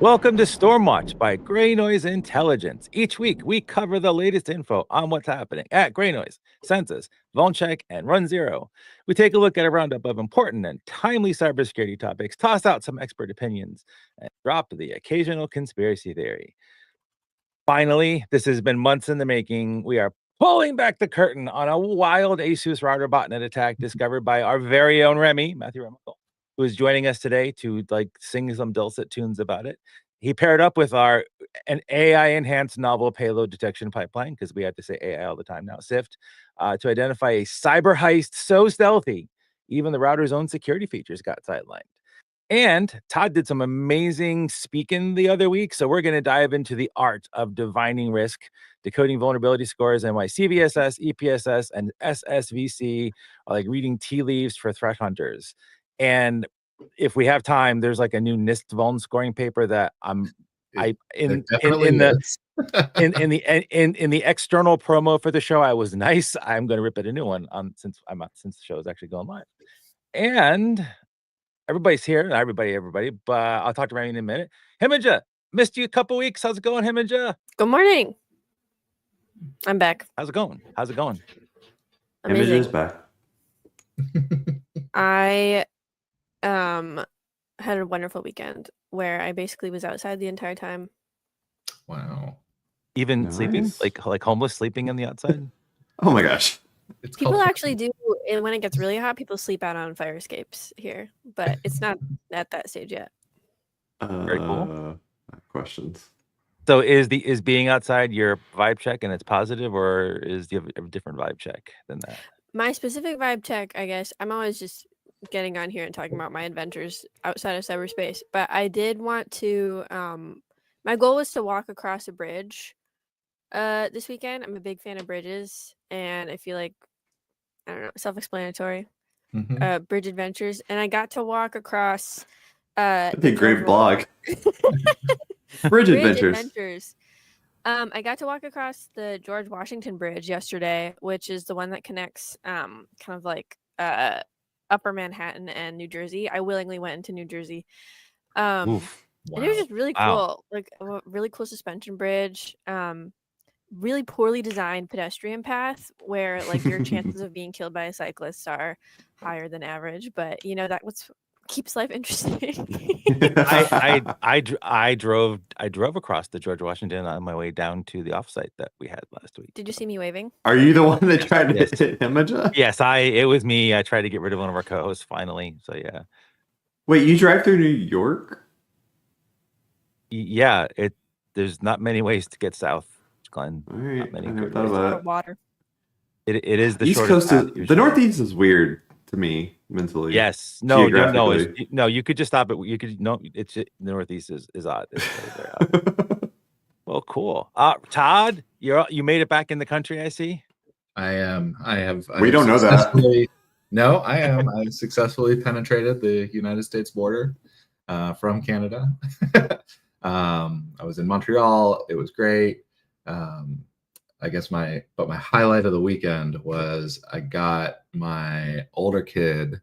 Welcome to Stormwatch by Gray Noise Intelligence. Each week, we cover the latest info on what's happening at Gray Noise, Census, VulnCheck, and Run Zero. We take a look at a roundup of important and timely cybersecurity topics, toss out some expert opinions, and drop the occasional conspiracy theory. Finally, this has been months in the making. We are pulling back the curtain on a wild ASUS router botnet attack discovered by our very own Remy, Matthew Remacle, who is joining us today to sing some dulcet tunes about it. He paired up with an AI-enhanced novel payload detection pipeline, because we have to say AI all the time now, SIFT, to identify a cyber heist so stealthy, even the router's own security features got sidelined. And Todd did some amazing speaking the other week, so we're going to dive into the art of divining risk, decoding vulnerability scores, and why CVSS, EPSS, and SSVC are like reading tea leaves for threat hunters. And if we have time, there's like a new NIST vuln scoring paper that in the external promo for the show, I was nice. I'm going to rip it a new one since the show is actually going live. And everybody's here, not everybody, but I'll talk to Remy in a minute. Himija, missed you a couple weeks. How's it going, Himija? Good morning. I'm back. How's it going? Amazing. Himija's back. I had a wonderful weekend where I basically was outside the entire time. Wow. Even Nice. sleeping? Like homeless sleeping on the outside? Oh my gosh. People actually do, and when it gets really hot, people sleep out on fire escapes here, but it's not at that stage yet. Very cool. Questions. So is being outside your vibe check and it's positive, or do you have a different vibe check than that? My specific vibe check, I guess, I'm always just getting on here and talking about my adventures outside of cyberspace, but I did want to, my goal was to walk across a bridge this weekend. I'm a big fan of bridges, and I feel like, I don't know, self-explanatory. Bridge adventures, and I got to walk across That'd be a great blog. Bridge adventures. I got to walk across the George Washington Bridge yesterday, which is the one that connects kind of like Upper Manhattan and New Jersey. I willingly went into New Jersey. And it was just really cool. Like a really cool suspension bridge. Really poorly designed pedestrian path where like your chances of being killed by a cyclist are higher than average, but you know that what's keeps life interesting. I drove across the George Washington on my way down to the offsite that we had last week. Did you see me waving? Are you the one that tried to hit Himija? Yes, it was me. I tried to get rid of one of our co-hosts finally. So yeah. Wait, you drive through New York? Yeah, there's not many ways to get south, Glenn. All right. Not many I never good thought ways. about A lot it. of water. It is the East shortest Coast path, the usually. Northeast is weird to me mentally. Yes. No. Geographically. No. You could just stop it. You could It's the Northeast is odd. It's very odd. Well, cool. Todd, you made it back in the country. I see. I have. We don't know that. No, I am. I successfully penetrated the United States border from Canada. I was in Montreal. It was great. I guess my highlight of the weekend was I got my older kid.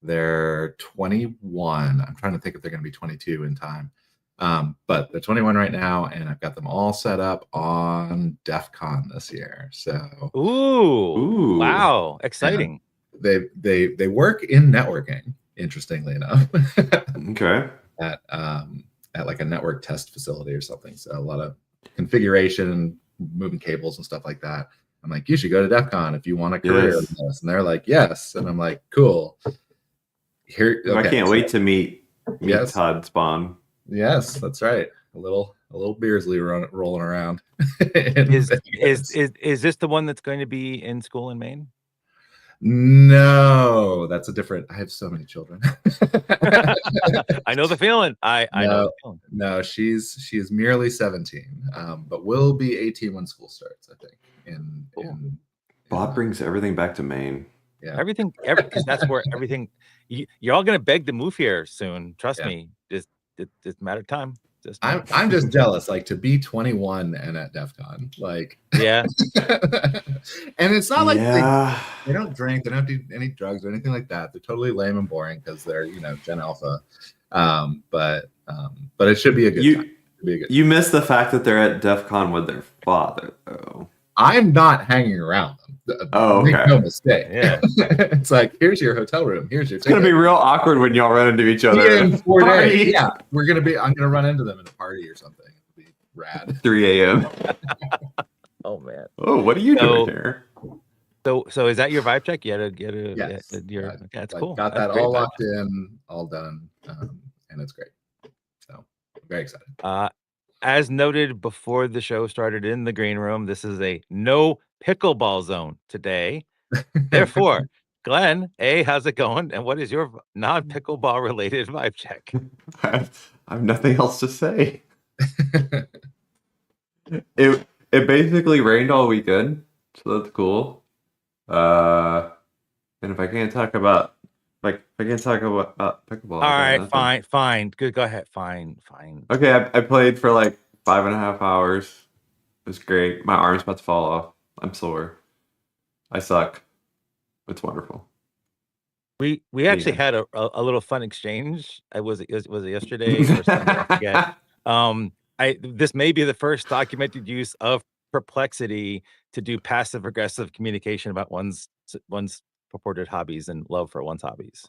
They're 21. I'm trying to think if they're going to be 22 in time. But they're 21 right now, and I've got them all set up on DEF CON this year. So Ooh. Wow. Exciting. They work in networking, interestingly enough. Okay. At like a network test facility or something. So a lot of configuration, moving cables and stuff like that. I'm like, you should go to DEF CON if you want a career in this. And they're like, yes. And I'm like, cool. Here, okay, I can't wait to meet Yes. Todd Spawn. Yes, that's right. A little Beersley rolling around. Is this the one that's going to be in school in Maine? No, that's a different. I have so many children. I know the feeling. I know the feeling. No, she is merely 17, but will be 18 when school starts. I think. Bob brings everything back to Maine. Yeah, everything, because that's where everything. You're all going to beg to move here soon. Trust me. It's a matter of time. I'm just jealous, like to be 21 and at DEF CON, like Yeah. and it's not like Yeah. they don't drink, they don't do any drugs or anything like that. They're totally lame and boring because they're Gen Alpha. But it should be a good time. You miss the fact that they're at DEF CON with their father, though. I'm not hanging around them. Oh, Make okay. no mistake. Yeah. It's like, here's your hotel room. Here's your It's going to be real awkward when y'all run into each other. in 4 days. Party. Yeah, I'm gonna run into them at a party or something. It'll be rad. 3 a.m. Oh man. Oh, what are you doing here? So is that your vibe check? You had a Yes. that's Like, cool. got That's that great all vibe locked in, all done, and it's great. So I'm very excited. As noted before the show started in the green room, this is a no pickleball zone today. Therefore, Glenn, how's it going? And what is your non-pickleball related vibe check? I have nothing else to say. It basically rained all weekend, so that's cool. And if I can't talk about pickleball, All right, fine. Good, go ahead. Fine. Okay, I played for like 5.5 hours. It was great. My arm's about to fall off. I'm sore. I suck. It's wonderful. We actually had a little fun exchange. Was it yesterday or Sunday? I forget. This may be the first documented use of Perplexity to do passive aggressive communication about one's purported hobbies and love for one's hobbies.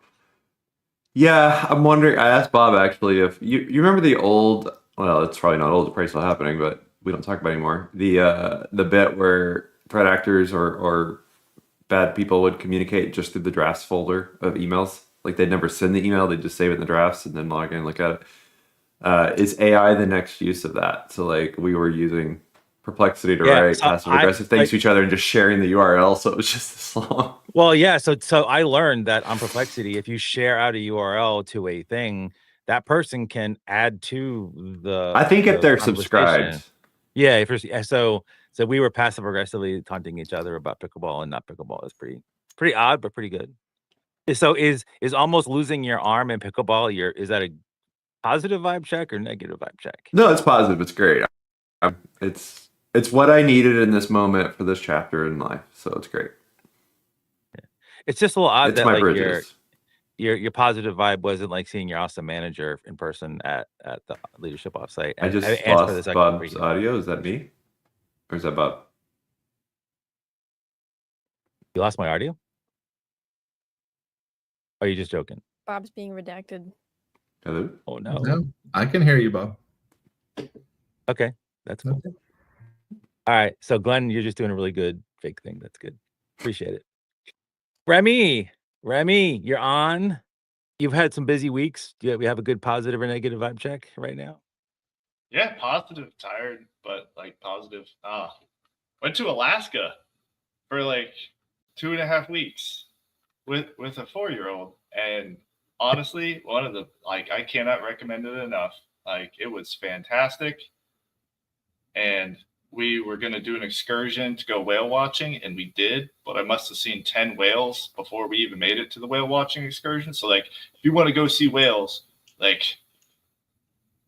Yeah, I'm wondering. I asked Bob actually if you remember the old. Well, it's probably not old. It's probably still happening, but we don't talk about it anymore. The bit where threat actors or bad people would communicate just through the drafts folder of emails. Like they'd never send the email; they'd just save it in the drafts and then log in and look at it. Is AI the next use of that? So like we were using Perplexity to write passive aggressive things to each other and just sharing the URL, so it was just this long. Well, yeah. So I learned that on Perplexity, if you share out a URL to a thing, that person can add to the. I think if they're subscribed. Yeah. So we were passive aggressively taunting each other about pickleball and not pickleball. It's pretty odd, but pretty good. So is almost losing your arm in pickleball? Is that a positive vibe check or negative vibe check? No, it's positive. It's great. It's what I needed in this moment for this chapter in life. So it's great. Yeah. It's just a little odd that like your positive vibe wasn't like seeing your awesome manager in person at the leadership offsite. I just lost Bob's audio. Is that me? Or is that Bob? You lost my audio? Are you just joking? Bob's being redacted. Hello? Oh no. No, I can hear you, Bob. Okay, that's cool. Okay. All right, so Glenn, you're just doing a really good fake thing. That's good. Appreciate it. Remy, you're on. You've had some busy weeks. Do we have a good positive or negative vibe check right now? Yeah, positive. Tired, but like positive. Went to Alaska for like 2.5 weeks with a 4-year-old, and honestly, one of the I cannot recommend it enough. Like it was fantastic, and we were going to do an excursion to go whale watching, and we did, but I must have seen 10 whales before we even made it to the whale watching excursion. So like, if you want to go see whales, like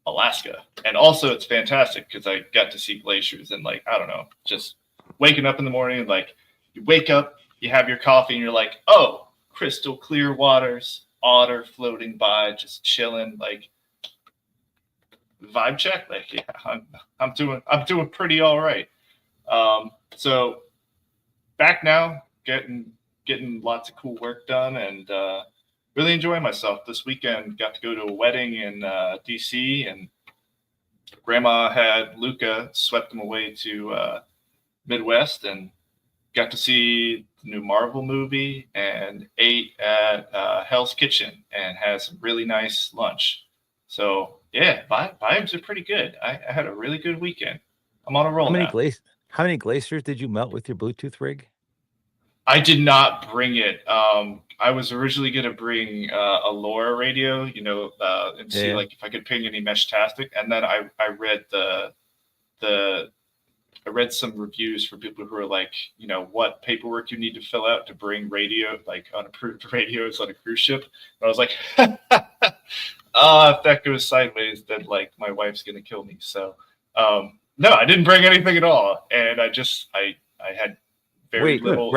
Alaska. And also it's fantastic because I got to see glaciers and like, I don't know, just waking up in the morning, like you wake up, you have your coffee and you're like, oh, crystal clear waters, otter floating by, just chilling, like vibe check. Like, yeah, I'm doing pretty all right. So back now, getting lots of cool work done and really enjoying myself. This weekend got to go to a wedding in DC, and Grandma had Luca swept him away to Midwest and got to see the new Marvel movie and ate at Hell's Kitchen and had some really nice lunch. So yeah, vibes are pretty good. I had a really good weekend. I'm on a roll now. How many glaciers did you melt with your Bluetooth rig? I did not bring it. I was originally going to bring a LoRa radio, and see like if I could ping any Mesh-tastic. And then I read I read some reviews for people who are like, what paperwork you need to fill out to bring radio, like unapproved radios on a cruise ship. And I was like, if that goes sideways, then like my wife's gonna kill me. So no, I didn't bring anything at all, and I had very little.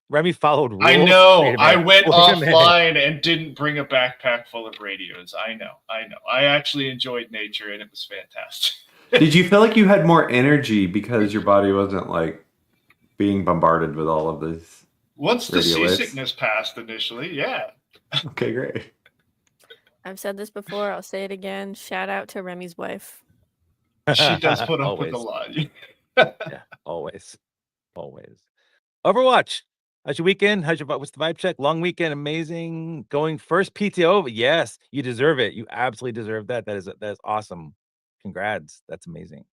Remy followed rules. I know. Wait a I minute. went Wait a minute. offline and didn't bring a backpack full of radios. I know. I actually enjoyed nature, and it was fantastic. Did you feel like you had more energy because your body wasn't like being bombarded with all of this? Once the radio waves? seasickness passed initially, yeah. Okay, great. I've said this before. I'll say it again. Shout out to Remy's wife. She does put up with Always. a lot. Yeah, always. Overwatch. How's your weekend? What's the vibe check? Long weekend, amazing. Going first PTO. Yes, you deserve it. You absolutely deserve that. That is awesome. Congrats. That's amazing.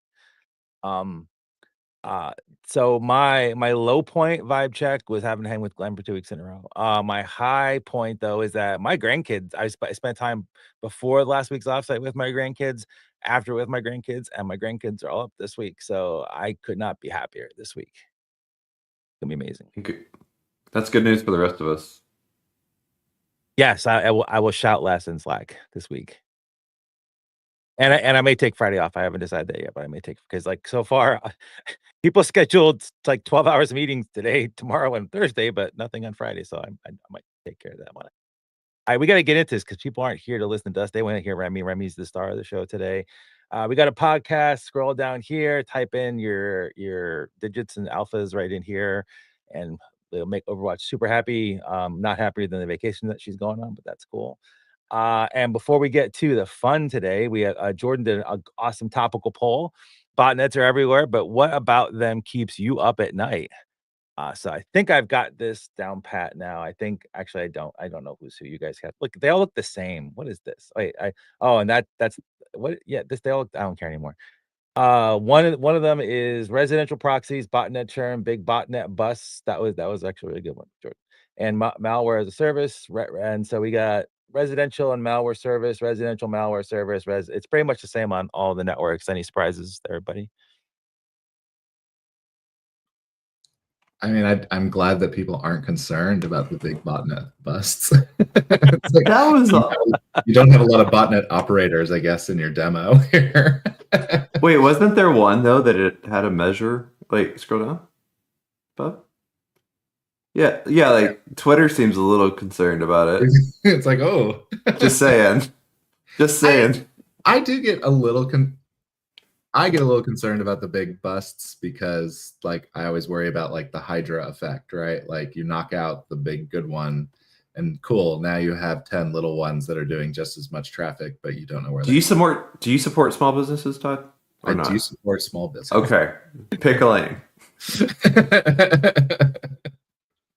So my low point vibe check was having to hang with Glenn for 2 weeks in a row. My high point though is that my grandkids, I spent time before last week's offsite with my grandkids, after with my grandkids, and my grandkids are all up this week. So I could not be happier this week. It's gonna be amazing. Good. That's good news for the rest of us. Yes, I will shout less in Slack this week. And I may take Friday off. I haven't decided that yet, but I may take, because like so far people scheduled like 12 hours of meetings today, tomorrow, and Thursday, but nothing on Friday. So I might take care of that one. We got to get into this because people aren't here to listen to us. They want to hear Remy. Remy's the star of the show today. We got a podcast. Scroll down here, type in your digits and alphas right in here, and they'll make Overwatch super happy. Not happier than the vacation that she's going on, but that's cool. And before we get to the fun today, we Jordan did an awesome topical poll. Botnets are everywhere, but what about them keeps you up at night? So I think I've got this down pat now. I think actually I don't know who you guys have. Look, they all look the same. What is this? Wait, and that's what? Yeah, I don't care anymore. One of them is residential proxies, botnet churn, big botnet busts. That was actually a really good one, Jordan. And malware as a service. And so we got residential and malware service, residential malware service. It's pretty much the same on all the networks. Any surprises there, everybody? I mean, I'm glad that people aren't concerned about the big botnet busts. It's like, That was you don't have a lot of botnet operators, I guess, in your demo here. Wait, wasn't there one though that it had a measure? Like, scroll down, above. Yeah. Like Twitter seems a little concerned about it. It's like, oh, Just saying. I do get a little concerned about the big busts because, like, I always worry about like the Hydra effect, right? Like, you knock out the big good one, and cool, now you have 10 little ones that are doing just as much traffic, but you don't know where. Do you support small businesses, Todd? I do support small business. Okay, pick a lane.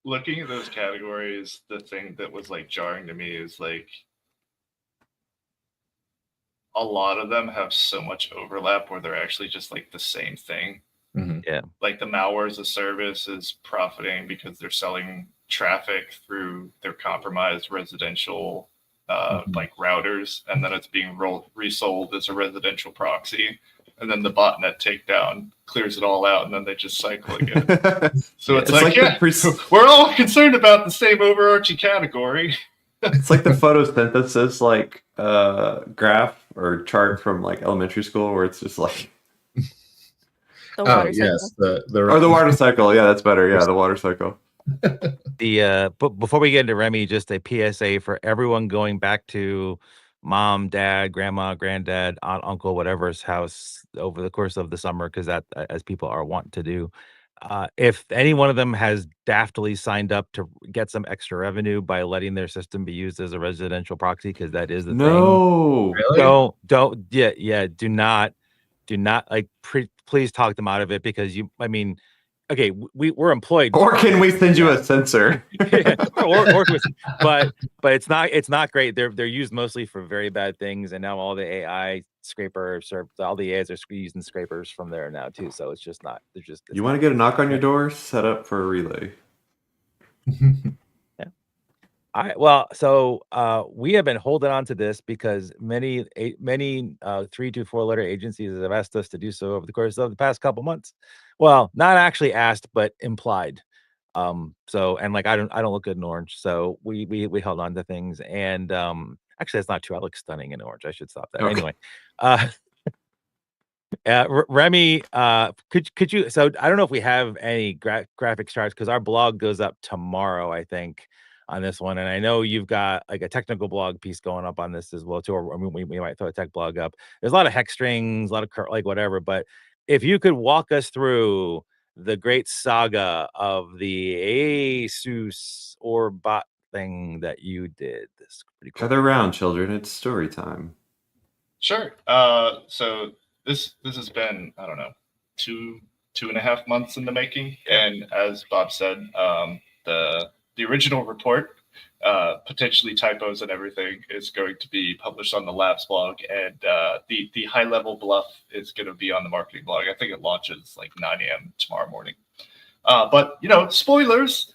Looking at those categories, the thing that was like jarring to me is like a lot of them have so much overlap where they're actually just like the same thing. Mm-hmm. Yeah. Like the malware as a service is profiting because they're selling traffic through their compromised residential like routers, and then it's being resold as a residential proxy. And then the botnet takedown clears it all out, and then they just cycle again. So it's like we're all concerned about the same overarching category. It's like the photosynthesis like graph or chart from like elementary school where it's just like The water cycle. Yes, the water cycle. Yeah, that's better. Yeah, the water cycle. But before we get into Remy, just a PSA for everyone going back to mom, dad, grandma, granddad, aunt, uncle, whatever's house over the course of the summer, because that, as people are wont to do, if any one of them has daftly signed up to get some extra revenue by letting their system be used as a residential proxy, because that is the thing. Really? Do not like please talk them out of it, because okay, we're employed. Or can we send you a sensor? but it's not great. They're used mostly for very bad things, and now all the AI scrapers all the AIs are using scrapers from there now too. So it's just not. You want to get a knock on your door? Set up for a relay. Yeah. All right. Well, so we have been holding on to this because many 3 to 4 letter agencies have asked us to do so over the course of the past couple months. Well, not actually asked, but implied. So, and like I don't look good in orange, so we held on to things, and Actually, that's not true. I look stunning in orange. I should stop that. Okay. Anyway, Remy, could you? So I don't know if we have any graphic charts because our blog goes up tomorrow, I think, on this one, and I know you've got like a technical blog piece going up on this as well too. Or I mean, we might throw a tech blog up. There's a lot of hex strings, a lot of like whatever. But if you could walk us through the great saga of the ASUS or bot thing that you did, this is pretty cool. Gather around, children. It's story time. Sure. So this has been, I don't know, 2.5 months in the making, and as Bob said, the original report, potentially typos and everything, is going to be published on the Labs blog, and the high level bluff is going to be on the marketing blog. I think it launches like 9 a.m. tomorrow morning. But spoilers.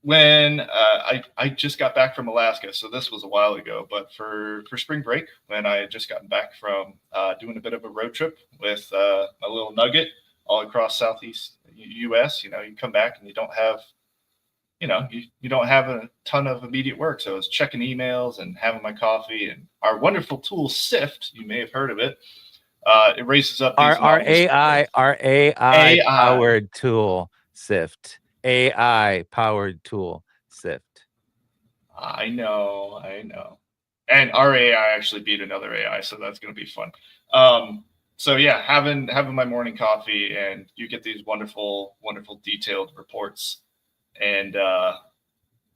When I just got back from Alaska, so this was a while ago, but for spring break, when I had just gotten back from doing a bit of a road trip with my little nugget all across Southeast U.S., you come back and you don't have, you don't have a ton of immediate work. So I was checking emails and having my coffee, and our wonderful tool SIFT, you may have heard of it. It races up these our AI powered tool SIFT. AI powered tool SIFT. I know. And our AI actually beat another AI, so that's going to be fun. So yeah, having my morning coffee, and you get these wonderful detailed reports. And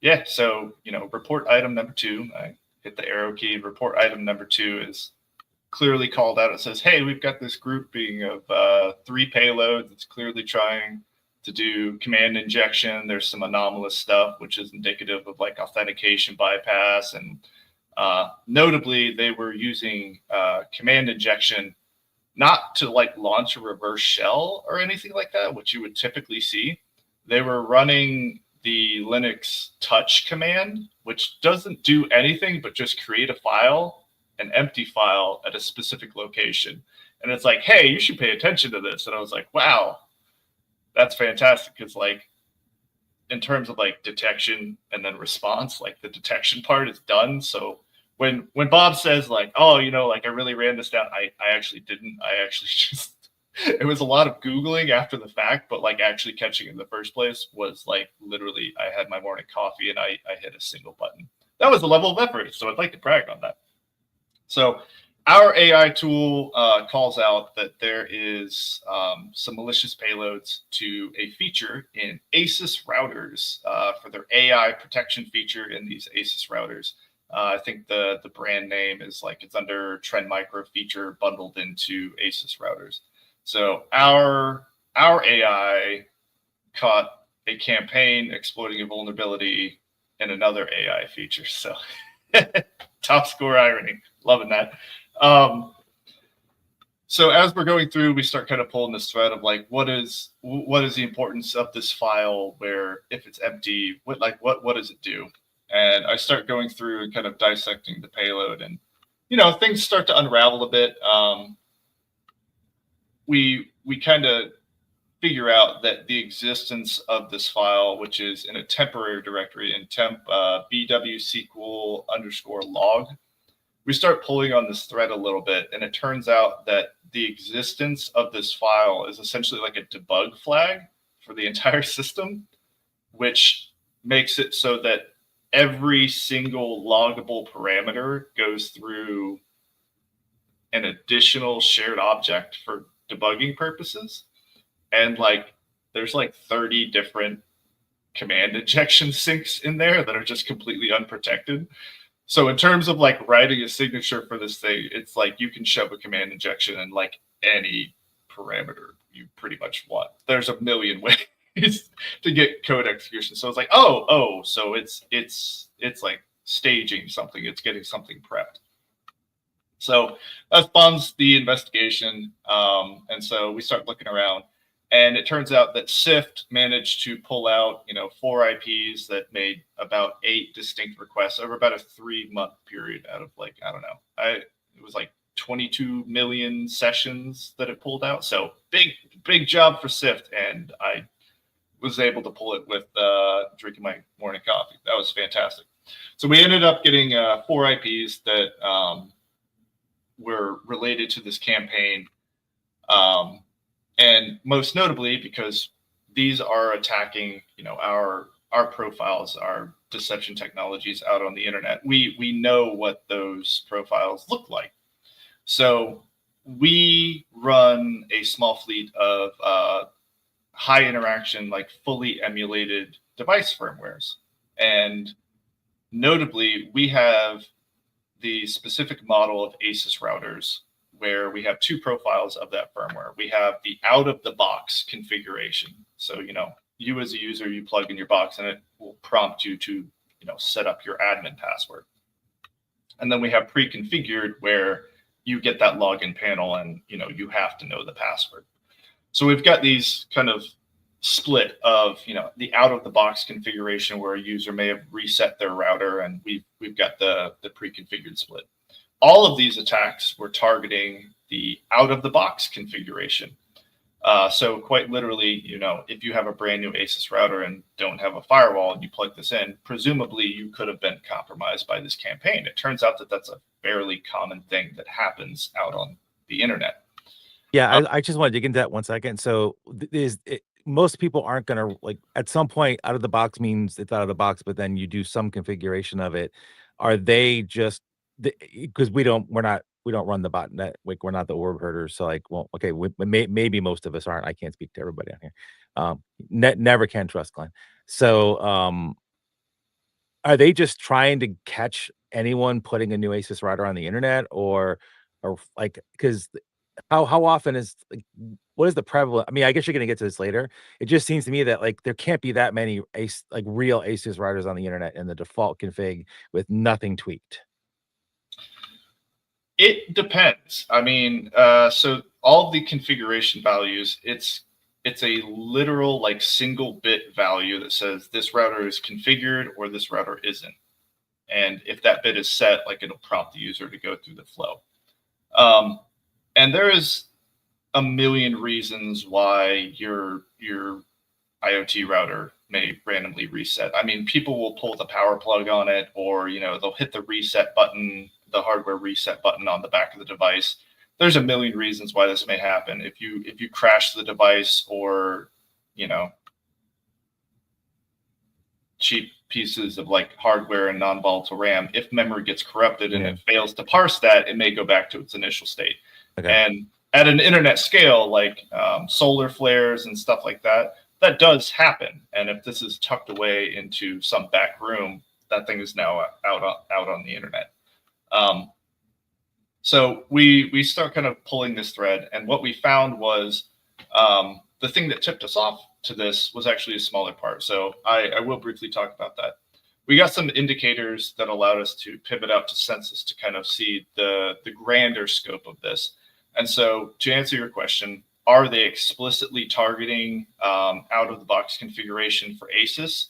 yeah, so report item number 2, I hit the arrow key. Report item number 2 is clearly called out. It says, hey, we've got this grouping of 3 payloads. It's clearly trying to do command injection. There's some anomalous stuff, which is indicative of like authentication bypass. And notably, they were using command injection not to like launch a reverse shell or anything like that, which you would typically see. They were running the Linux touch command, which doesn't do anything but just create a file, an empty file at a specific location. And it's like, hey, you should pay attention to this. And I was like, wow, that's fantastic. Because like in terms of like detection and then response, like the detection part is done. So when Bob says like, oh, like I really ran this down, I actually didn't. I actually just, it was a lot of Googling after the fact, but like actually catching it in the first place was like literally I had my morning coffee and I hit a single button. That was a level of effort. So I'd like to brag on that. So our AI tool calls out that there is some malicious payloads to a feature in ASUS routers for their AI protection feature in these ASUS routers. I think the brand name is like it's under Trend Micro feature bundled into ASUS routers. So our AI caught a campaign exploiting a vulnerability in another AI feature. So top score irony, loving that. So as we're going through, we start kind of pulling this thread of like, what is the importance of this file? Where if it's empty, what does it do? And I start going through and kind of dissecting the payload, and things start to unravel a bit. We kind of figure out that the existence of this file, which is in a temporary directory in temp bwsql _log, we start pulling on this thread a little bit, and it turns out that the existence of this file is essentially like a debug flag for the entire system, which makes it so that every single loggable parameter goes through an additional shared object for debugging purposes. And like there's like 30 different command injection syncs in there that are just completely unprotected. So in terms of like writing a signature for this thing, it's like you can shove a command injection in like any parameter you pretty much want. There's a million ways to get code execution. So it's like, oh, so it's like staging something. It's getting something prepped. So that spawns the investigation. And so we start looking around, and it turns out that SIFT managed to pull out, 4 IPs that made about 8 distinct requests over about a 3-month period out of like, I don't know. It was like 22 million sessions that it pulled out. So big job for SIFT. And I was able to pull it with drinking my morning coffee. That was fantastic. So we ended up getting 4 IPs that were related to this campaign. And most notably, because these are attacking, our profiles, our deception technologies out on the internet. We know what those profiles look like. So we run a small fleet of high interaction, like fully emulated device firmwares. And notably, we have the specific model of ASUS routers where we have 2 profiles of that firmware. We have the out-of-the-box configuration. So, you as a user, you plug in your box and it will prompt you to, set up your admin password. And then we have pre-configured where you get that login panel and, you have to know the password. So we've got these kind of split of, the out-of-the-box configuration where a user may have reset their router, and we've got the pre-configured split. All of these attacks were targeting the out-of-the-box configuration. So quite literally, if you have a brand new ASUS router and don't have a firewall and you plug this in, presumably you could have been compromised by this campaign. It turns out that that's a fairly common thing that happens out on the internet. Yeah, I just want to dig into that 1 second. So most people aren't going to, like, at some point, out of the box means it's out of the box, but then you do some configuration of it. Are they just, because we don't run the botnet, like we're not the orb herders. So like, well, okay, maybe most of us aren't. I can't speak to everybody on here. Never can trust Glenn. So are they just trying to catch anyone putting a new ASUS router on the internet, or like, because how often is, like, what is the prevalent? I mean, I guess you're gonna get to this later. It just seems to me that, like, there can't be that many real ASUS routers on the internet in the default config with nothing tweaked. It depends. I mean, so all the configuration values, it's a literal, like, single bit value that says this router is configured or this router isn't. And if that bit is set, like, it'll prompt the user to go through the flow. And there is a million reasons why your IoT router may randomly reset. I mean, people will pull the power plug on it, or, they'll hit the reset button, the hardware reset button on the back of the device. There's a million reasons why this may happen. If you crash the device, or, cheap pieces of, like, hardware and non-volatile RAM, if memory gets corrupted and it fails to parse that, it may go back to its initial state. Okay. And at an internet scale, like solar flares and stuff like that, that does happen. And if this is tucked away into some back room, that thing is now out on the internet. So we start kind of pulling this thread, and what we found was the thing that tipped us off to this was actually a smaller part. So I will briefly talk about that. We got some indicators that allowed us to pivot out to census to kind of see the grander scope of this. And so, to answer your question, are they explicitly targeting out-of-the-box configuration for ASUS?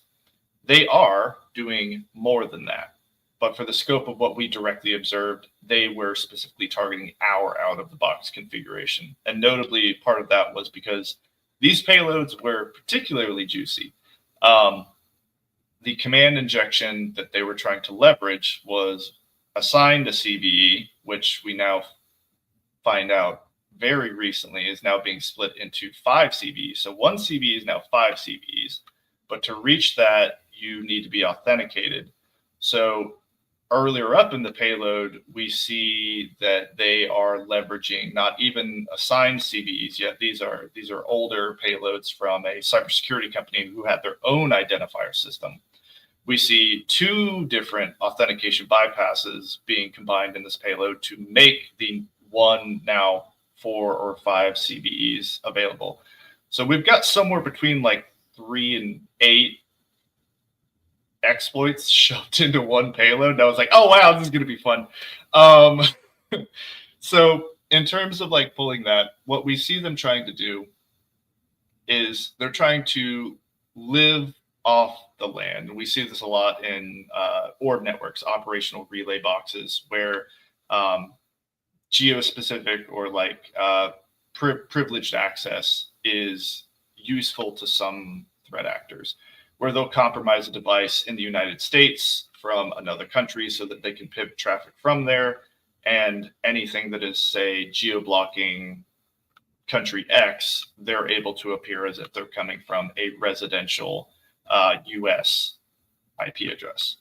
They are doing more than that. But for the scope of what we directly observed, they were specifically targeting our out-of-the-box configuration. And notably, part of that was because these payloads were particularly juicy. The command injection that they were trying to leverage was assigned a CVE, which we now find out very recently is now being split into 5 CVEs. So 1 CVE is now 5 CVEs, but to reach that, you need to be authenticated. So earlier up in the payload, we see that they are leveraging not even assigned CVEs yet. These are older payloads from a cybersecurity company who had their own identifier system. We see 2 different authentication bypasses being combined in this payload to make the 1 now 4 or 5 CVEs available. So we've got somewhere between like 3 and 8 exploits shoved into 1 payload. And I was like, oh wow, this is going to be fun. So in terms of like pulling that, what we see them trying to do is they're trying to live off the land. And we see this a lot in orb networks, operational relay boxes, where geo-specific or like privileged access is useful to some threat actors, where they'll compromise a device in the United States from another country so that they can pivot traffic from there. And anything that is, say, geo-blocking country X, they're able to appear as if they're coming from a residential US IP address.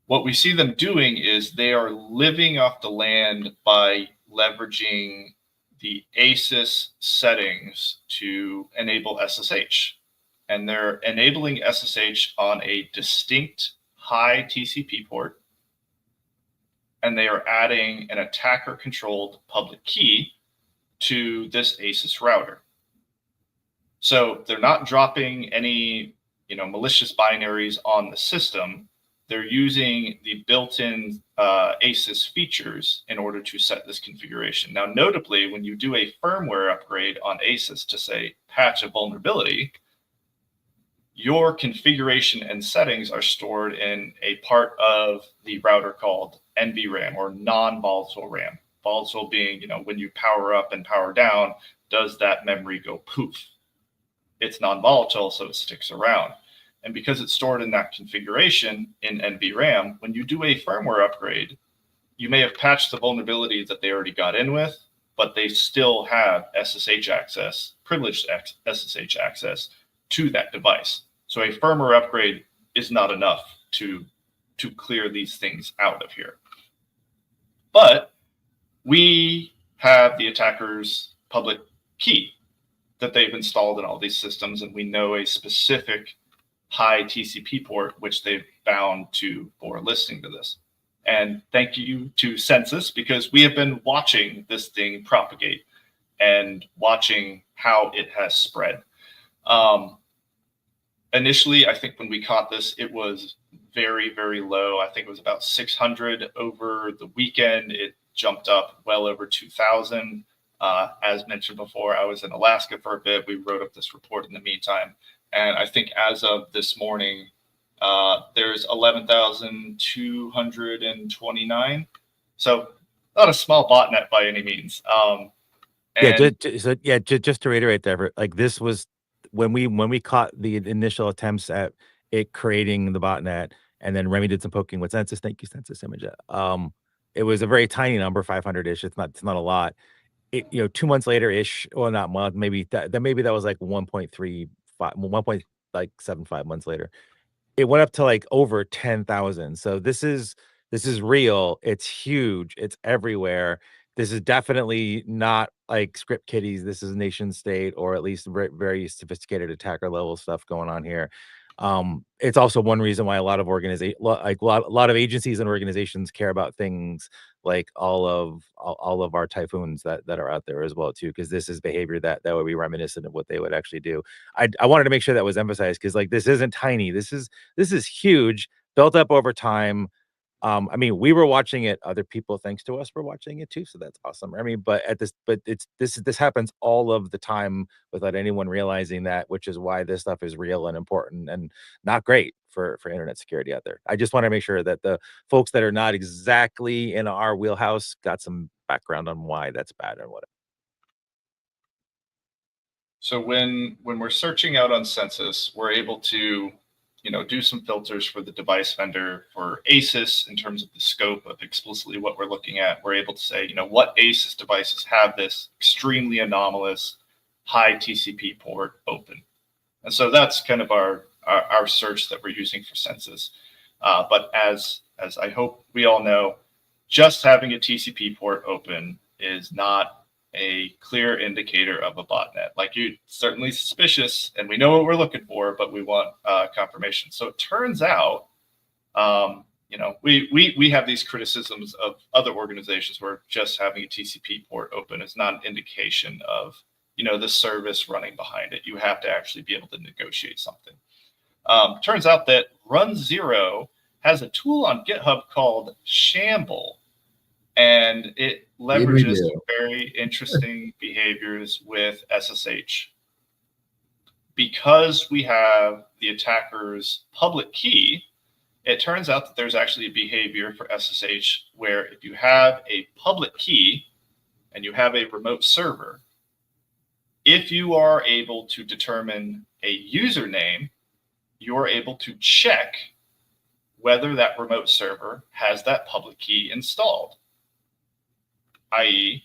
What we see them doing is they are living off the land by leveraging the ASUS settings to enable SSH. And they're enabling SSH on a distinct high TCP port. And they are adding an attacker-controlled public key to this ASUS router. So they're not dropping any, malicious binaries on the system. They're using the built-in ASUS features in order to set this configuration. Now, notably, when you do a firmware upgrade on ASUS to, say, patch a vulnerability, your configuration and settings are stored in a part of the router called NVRAM, or non-volatile RAM. Volatile being, when you power up and power down, does that memory go poof? It's non-volatile, so it sticks around. And because it's stored in that configuration in NVRAM, when you do a firmware upgrade, you may have patched the vulnerability that they already got in with, but they still have SSH access, privileged SSH access to that device. So a firmware upgrade is not enough to clear these things out of here. But we have the attacker's public key that they've installed in all these systems, and we know a specific high TCP port which they've bound to for listening to this. And thank you to Census, because we have been watching this thing propagate and watching how it has spread. Initially, I think when we caught this, it was very, very low. I think it was about 600 over the weekend. It jumped up well over 2,000. As mentioned before, I was in Alaska for a bit. We wrote up this report in the meantime. And I think as of this morning, there's 11,229. So not a small botnet by any means. Just to reiterate there, like this was when we caught the initial attempts at it creating the botnet, and then Remy did some poking with Census. Thank you, Census Image. It was a very tiny number, 500-ish. It's not a lot. 2 months later ish, or not month, maybe that was like 1.75 months later. It went up to like over 10,000. So this is real. It's huge. It's everywhere. This is definitely not like script kiddies. This is nation state, or at least very, very sophisticated attacker level stuff going on here. It's also one reason why a lot of agencies and organizations care about things like all of our typhoons that are out there as well too, because this is behavior that would be reminiscent of what they would actually do. I wanted to make sure that was emphasized, because like this isn't tiny. This is huge, built up over time. I mean, we were watching it. Other people, thanks to us, were watching it too. So that's awesome. I mean, but this happens all of the time without anyone realizing that, which is why this stuff is real and important and not great for internet security out there. I just want to make sure that the folks that are not exactly in our wheelhouse got some background on why that's bad and whatever. So when we're searching out on Census, we're able to do some filters for the device vendor for ASUS in terms of the scope of explicitly what we're looking at. We're able to say, what ASUS devices have this extremely anomalous high TCP port open. And so that's kind of our search that we're using for Census. But as I hope we all know, just having a TCP port open is not a clear indicator of a botnet. Like, you're certainly suspicious, and we know what we're looking for, but we want confirmation. So it turns out, we have these criticisms of other organizations where just having a TCP port open is not an indication of the service running behind it. You have to actually be able to negotiate something. Turns out that Run Zero has a tool on GitHub called Shamble, and it leverages some very interesting behaviors with SSH. Because we have the attacker's public key, it turns out that there's actually a behavior for SSH where if you have a public key and you have a remote server, if you are able to determine a username, you're able to check whether that remote server has that public key installed. I.e.,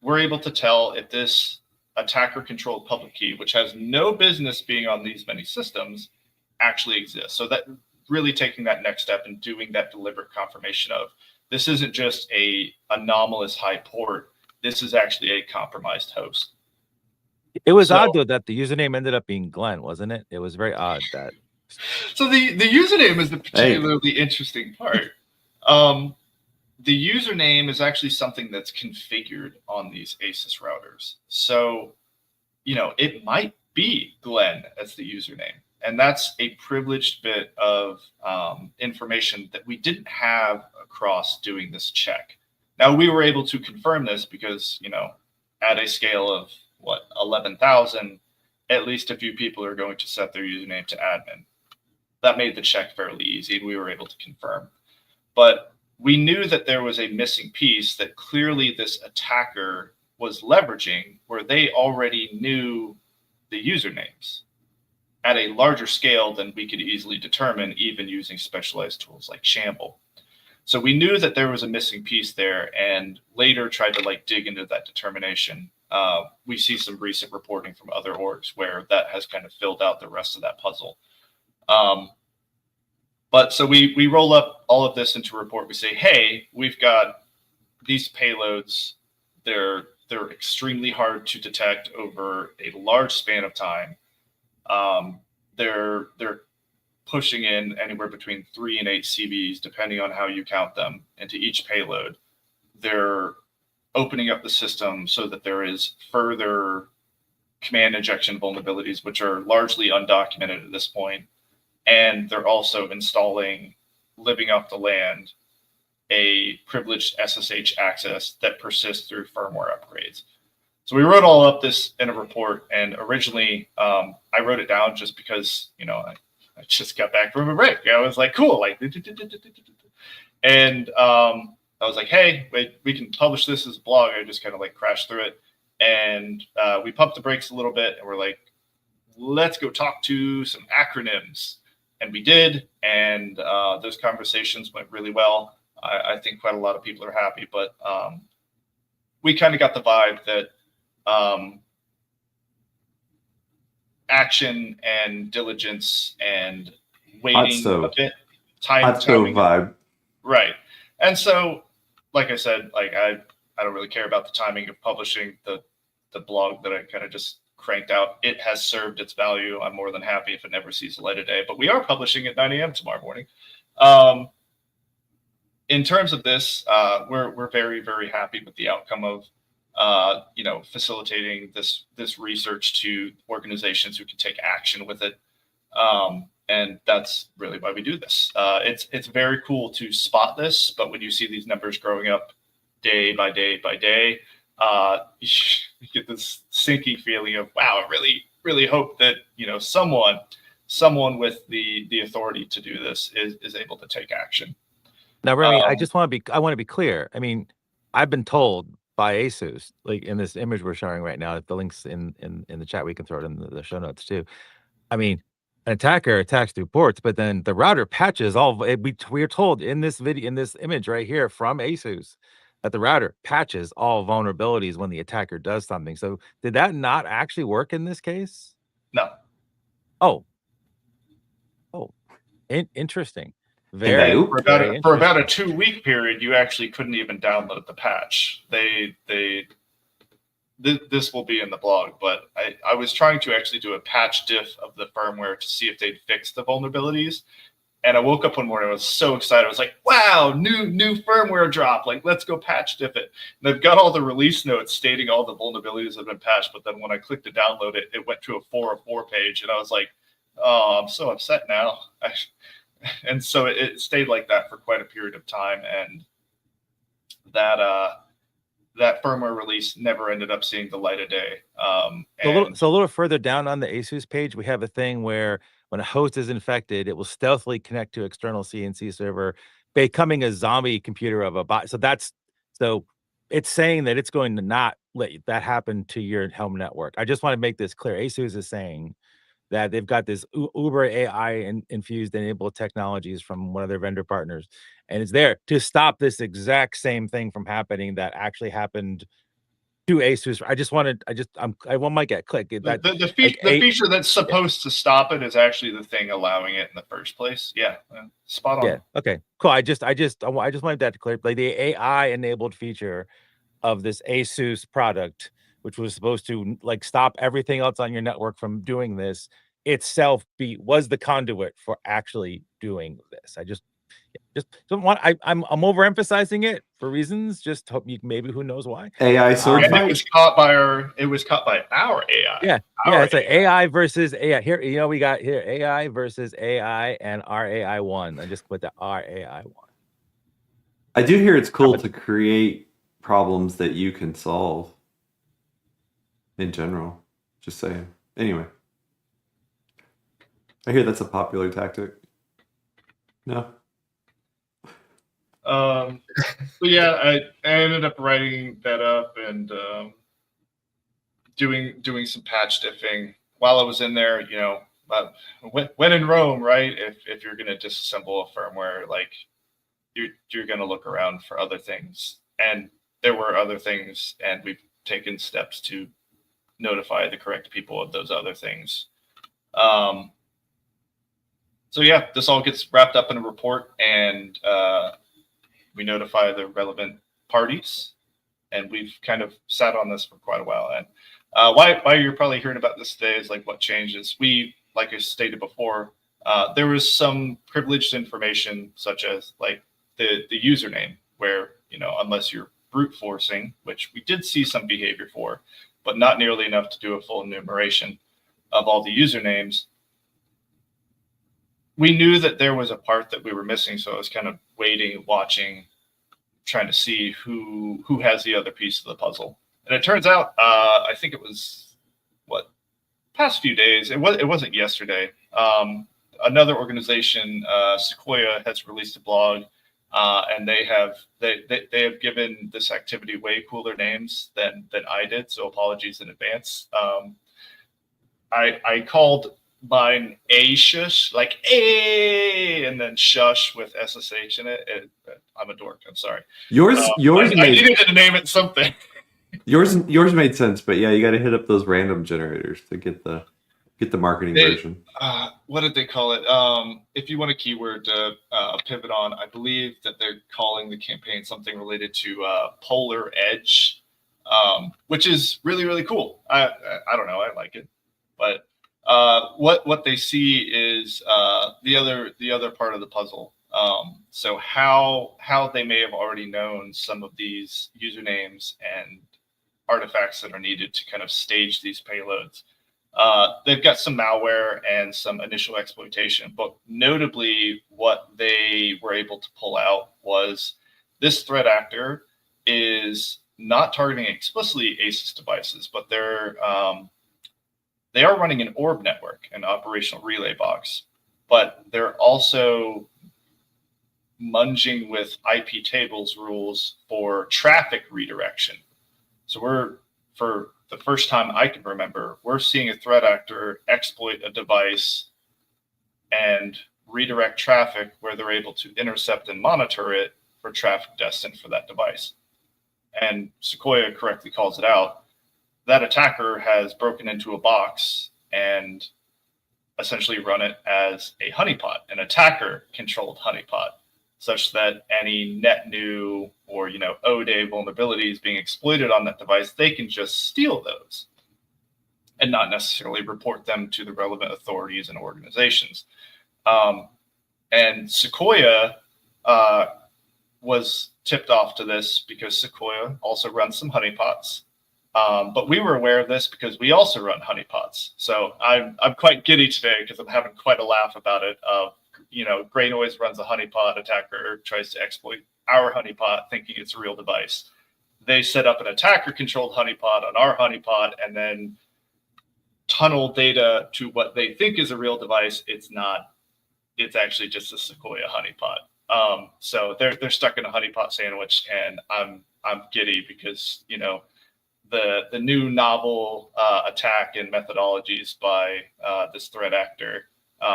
we're able to tell if this attacker-controlled public key, which has no business being on these many systems, actually exists. So that really taking that next step and doing that deliberate confirmation of this isn't just a anomalous high port. This is actually a compromised host. It was odd though that the username ended up being Glenn, wasn't it? It was very odd that. So the username is the particularly interesting part. The username is actually something that's configured on these ASUS routers. So, it might be Glenn as the username. And that's a privileged bit of information that we didn't have across doing this check. Now, we were able to confirm this because, at a scale of 11,000, at least a few people are going to set their username to admin. That made the check fairly easy, and we were able to confirm. But we knew that there was a missing piece that clearly this attacker was leveraging, where they already knew the usernames at a larger scale than we could easily determine, even using specialized tools like Shamble. So we knew that there was a missing piece there, and later tried to dig into that determination. We see some recent reporting from other orgs where that has kind of filled out the rest of that puzzle. But so we roll up all of this into a report. We say, hey, we've got these payloads. They're extremely hard to detect over a large span of time. They're pushing in anywhere between 3 and 8 CVs, depending on how you count them, into each payload. They're opening up the system so that there is further command injection vulnerabilities, which are largely undocumented at this point. And they're also installing, living off the land, a privileged SSH access that persists through firmware upgrades. So we wrote all up this in a report, and originally I wrote it down just because, I just got back from a break. I was like, cool, and I was like, hey, wait, we can publish this as a blog. I just kind of crashed through it, and we pumped the brakes a little bit, and we're like, let's go talk to some acronyms. And we did, and those conversations went really well. I think quite a lot of people are happy, but we kind of got the vibe that action and diligence and waiting a bit, timing vibe, right? And so, like I said, I don't really care about the timing of publishing the blog that I kind of just cranked out. It has served its value. I'm more than happy if it never sees the light of day, but we are publishing at 9 a.m. tomorrow morning. In terms of this, we're very, very happy with the outcome of facilitating this research to organizations who can take action with it. And that's really why we do this. It's very cool to spot this, but when you see these numbers growing up day by day by day, you get this sinking feeling of, wow, I really, really hope that, someone with the authority to do this is able to take action. Now, Remy, I want to be clear. I mean, I've been told by ASUS, in this image we're showing right now, the links in the chat, we can throw it in the show notes too. I mean, an attacker attacks through ports, but then the router patches all. We are told in this video, in this image right here from ASUS, that the router patches all vulnerabilities when the attacker does something. So did that not actually work in this case? No. Oh, interesting. For about a 2-week period, you actually couldn't even download the patch. This will be in the blog, but I was trying to actually do a patch diff of the firmware to see if they'd fix the vulnerabilities. And I woke up one morning, I was so excited. I was like, wow, new firmware drop. Let's go patch diff it. And they've got all the release notes stating all the vulnerabilities have been patched. But then when I clicked to download it, it went to a 404 page. And I was like, oh, I'm so upset now. And so it stayed like that for quite a period of time. And that firmware release never ended up seeing the light of day. So a little further down on the ASUS page, we have a thing where when a host is infected, it will stealthily connect to external CNC server, becoming a zombie computer of a bot. So it's saying that it's going to not let that happen to your home network. I just want to make this clear. ASUS is saying that they've got this uber AI infused enabled technologies from one of their vendor partners, and it's there to stop this exact same thing from happening that actually happened to ASUS. I want my get click that The feature that's supposed to stop it is actually the thing allowing it in the first place. Yeah, spot on. Yeah. Okay. Cool. I just wanted that to clear. Like the AI enabled feature of this ASUS product, which was supposed to like stop everything else on your network from doing this, itself was the conduit for actually doing this. I just don't want. I'm overemphasizing it for reasons. Just hope maybe who knows why. AI sword And fight. it was caught by our AI. Yeah. Our It's like AI versus AI. Here, we got here AI versus AI and RAI1. I just put the RAI1. I do hear it's cool to create problems that you can solve. In general, just saying. Anyway, I hear that's a popular tactic. No. But yeah, I ended up writing that up and doing some patch diffing while I was in there. You know, when in Rome, right? If you're going to disassemble a firmware, like you're going to look around for other things, and there were other things, and we've taken steps to notify the correct people of those other things. So yeah, this all gets wrapped up in a report, and we notify the relevant parties, and we've kind of sat on this for quite a while. And why you're probably hearing about this today is like what changes. We, like I stated before, there was some privileged information, such as like the username, where, you know, unless you're brute forcing, which we did see some behavior for, but not nearly enough to do a full enumeration of all the usernames. We knew that there was a part that we were missing, so I was kind of waiting, watching, trying to see who has the other piece of the puzzle. And it turns out, I think it was past few days. It wasn't yesterday. Another organization, Sequoia, has released a blog, and they have given this activity way cooler names than I did. So apologies in advance. I called mine ASUS, like A, and then shush with SSH in it. I'm a dork. I'm sorry. Yours I needed to name it something. Yours made sense, but yeah, you got to hit up those random generators to get the marketing version. What did they call it? If you want a keyword to pivot on, I believe that they're calling the campaign something related to Polar Edge, which is really, really cool. I don't know. I like it, but what they see is the other part of the puzzle. So how they may have already known some of these usernames and artifacts that are needed to kind of stage these payloads. They've got some malware and some initial exploitation, but notably what they were able to pull out was this threat actor is not targeting explicitly ASUS devices, but they are running an orb network, an operational relay box, but they're also munging with IP tables rules for traffic redirection. So for the first time I can remember, we're seeing a threat actor exploit a device and redirect traffic where they're able to intercept and monitor it for traffic destined for that device. And Sequoia correctly calls it out. That attacker has broken into a box and essentially run it as a honeypot, an attacker-controlled honeypot, such that any net new or O-day vulnerabilities being exploited on that device, they can just steal those and not necessarily report them to the relevant authorities and organizations. And Sequoia was tipped off to this because Sequoia also runs some honeypots. But we were aware of this because we also run honeypots. So I'm quite giddy today because I'm having quite a laugh about it. Gray Noise runs a honeypot, attacker tries to exploit our honeypot thinking it's a real device. They set up an attacker-controlled honeypot on our honeypot and then tunnel data to what they think is a real device. It's not. It's actually just a Sequoia honeypot. So they're stuck in a honeypot sandwich, and I'm giddy because the new novel attack and methodologies by this threat actor.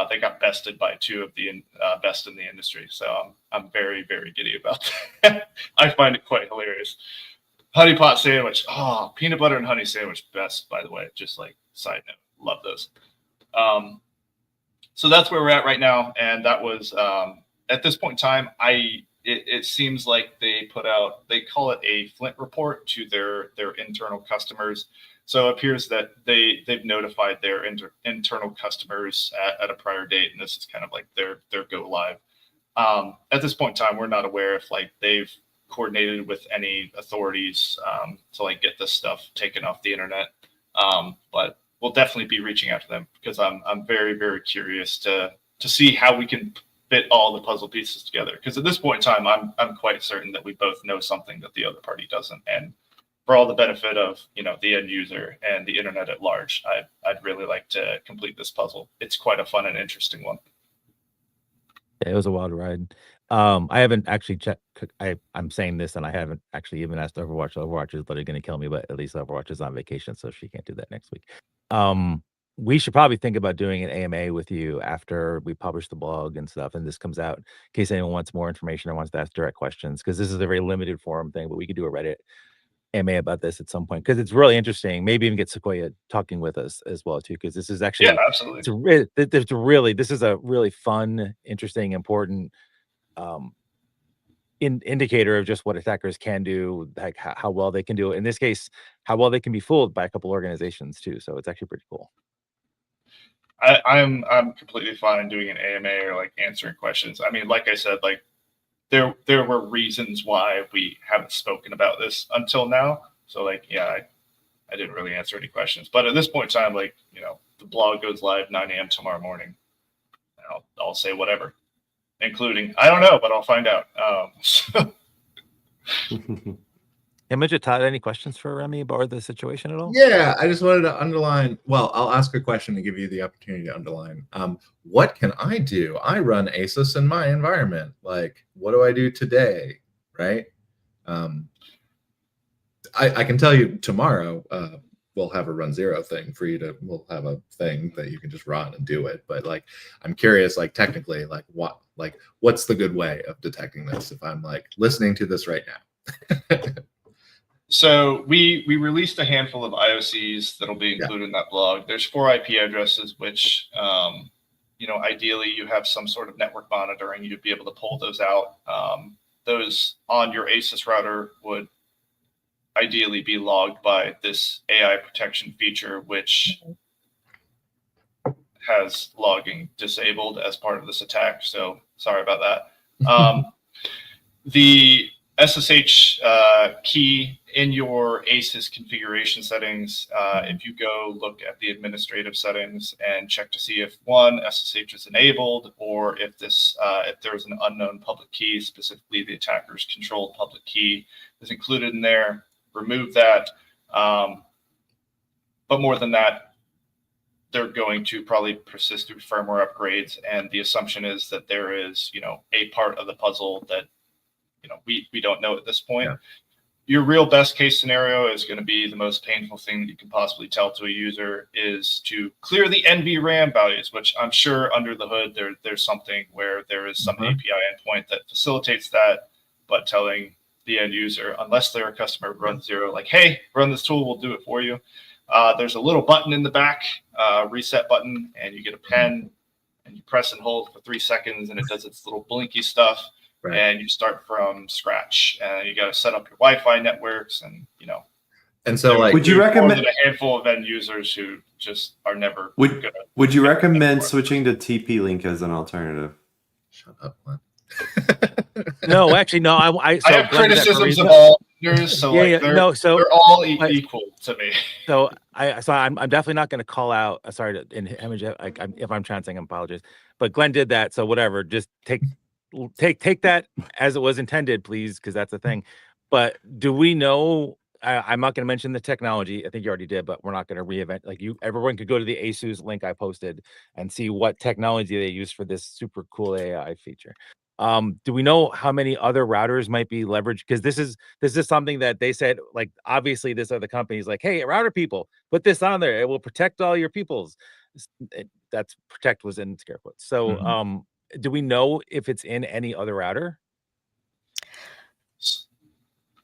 They got bested by two of the best in the industry. So I'm very, very giddy about that. I find it quite hilarious. Honey pot sandwich. Oh, peanut butter and honey sandwich. Best, by the way. Just like side note. Love those. So that's where we're at right now. And that was, at this point in time, it seems like they call it a Flint report to their internal customers. So it appears that they've notified their internal customers at a prior date, and this is kind of like their go live. At this point in time, we're not aware if like they've coordinated with any authorities to like get this stuff taken off the internet. But we'll definitely be reaching out to them because I'm very, very curious to see how we can fit all the puzzle pieces together. Because at this point in time, I'm quite certain that we both know something that the other party doesn't, and for all the benefit of the end user and the internet at large, I'd really like to complete this puzzle. It's quite a fun and interesting one. Yeah, it was a wild ride. I haven't actually checked. I'm saying this, and I haven't actually even asked Overwatch. Overwatch is literally going to kill me, but at least Overwatch is on vacation, so she can't do that next week. We should probably think about doing an AMA with you after we publish the blog and stuff, and this comes out in case anyone wants more information or wants to ask direct questions, because this is a very limited forum thing, but we could do a Reddit AMA about this at some point because it's really interesting. Maybe even get Sequoia talking with us as well too, because this is actually absolutely. This is a really fun, interesting, important indicator of just what attackers can do, like how well they can do it. In this case, how well they can be fooled by a couple organizations too. So it's actually pretty cool. I'm completely fine doing an AMA or like answering questions. I mean, like I said, like there were reasons why we haven't spoken about this until now. So like, yeah, I didn't really answer any questions. But at this point in time, like, the blog goes live 9 a.m. tomorrow morning. I'll say whatever, including, I don't know, but I'll find out. Image, Todd, any questions for Remy about the situation at all? Yeah, I just wanted to underline. Well, I'll ask a question to give you the opportunity to underline. What can I do? I run ASUS in my environment. Like, what do I do today? Right? I can tell you tomorrow. We'll have a run zero thing for you to. We'll have a thing that you can just run and do it. But like, I'm curious, like technically, like what's the good way of detecting this? If I'm like listening to this right now. So we released a handful of IOCs that'll be included in that blog. There's 4 IP addresses, which, ideally you have some sort of network monitoring. You'd be able to pull those out. Those on your ASUS router would ideally be logged by this AI protection feature, which has logging disabled as part of this attack. So sorry about that. The SSH key in your ASUS configuration settings, if you go look at the administrative settings and check to see if one, SSH is enabled, or if there's an unknown public key, specifically the attacker's controlled public key is included in there, remove that. But more than that, they're going to probably persist through firmware upgrades. And the assumption is that there is, a part of the puzzle that, we don't know at this point. Yeah. Your real best case scenario is going to be the most painful thing that you can possibly tell to a user is to clear the NVRAM values, which I'm sure under the hood there's something where there is some API endpoint that facilitates that, but telling the end user, unless they're a customer run zero, like, hey, run this tool, we'll do it for you. There's a little button in the back, reset button, and you get a pen and you press and hold for 3 seconds and it does its little blinky stuff. Right. And you start from scratch. You got to set up your Wi-Fi networks, and And so, like, would you recommend a handful of end users who just are never? Would you recommend switching to TP-Link as an alternative? Shut up, Glenn. No, actually, no. I have criticisms of all vendors, so they're all equal to me. So I'm definitely not going to call out. Sorry to image. If I'm transing, I apologize. But Glenn did that, so whatever. Just take that as it was intended, please, because that's the thing. But do we know? I'm not going to mention the technology. I think you already did, but we're not going to reinvent. Like everyone could go to the ASUS link I posted and see what technology they use for this super cool AI feature. Do we know how many other routers might be leveraged? Because this is something that they said, like, obviously this other company's like, hey, router people, put this on there. It will protect all your peoples. That's protect was in scare quotes. So Mhm. do we know if it's in any other router?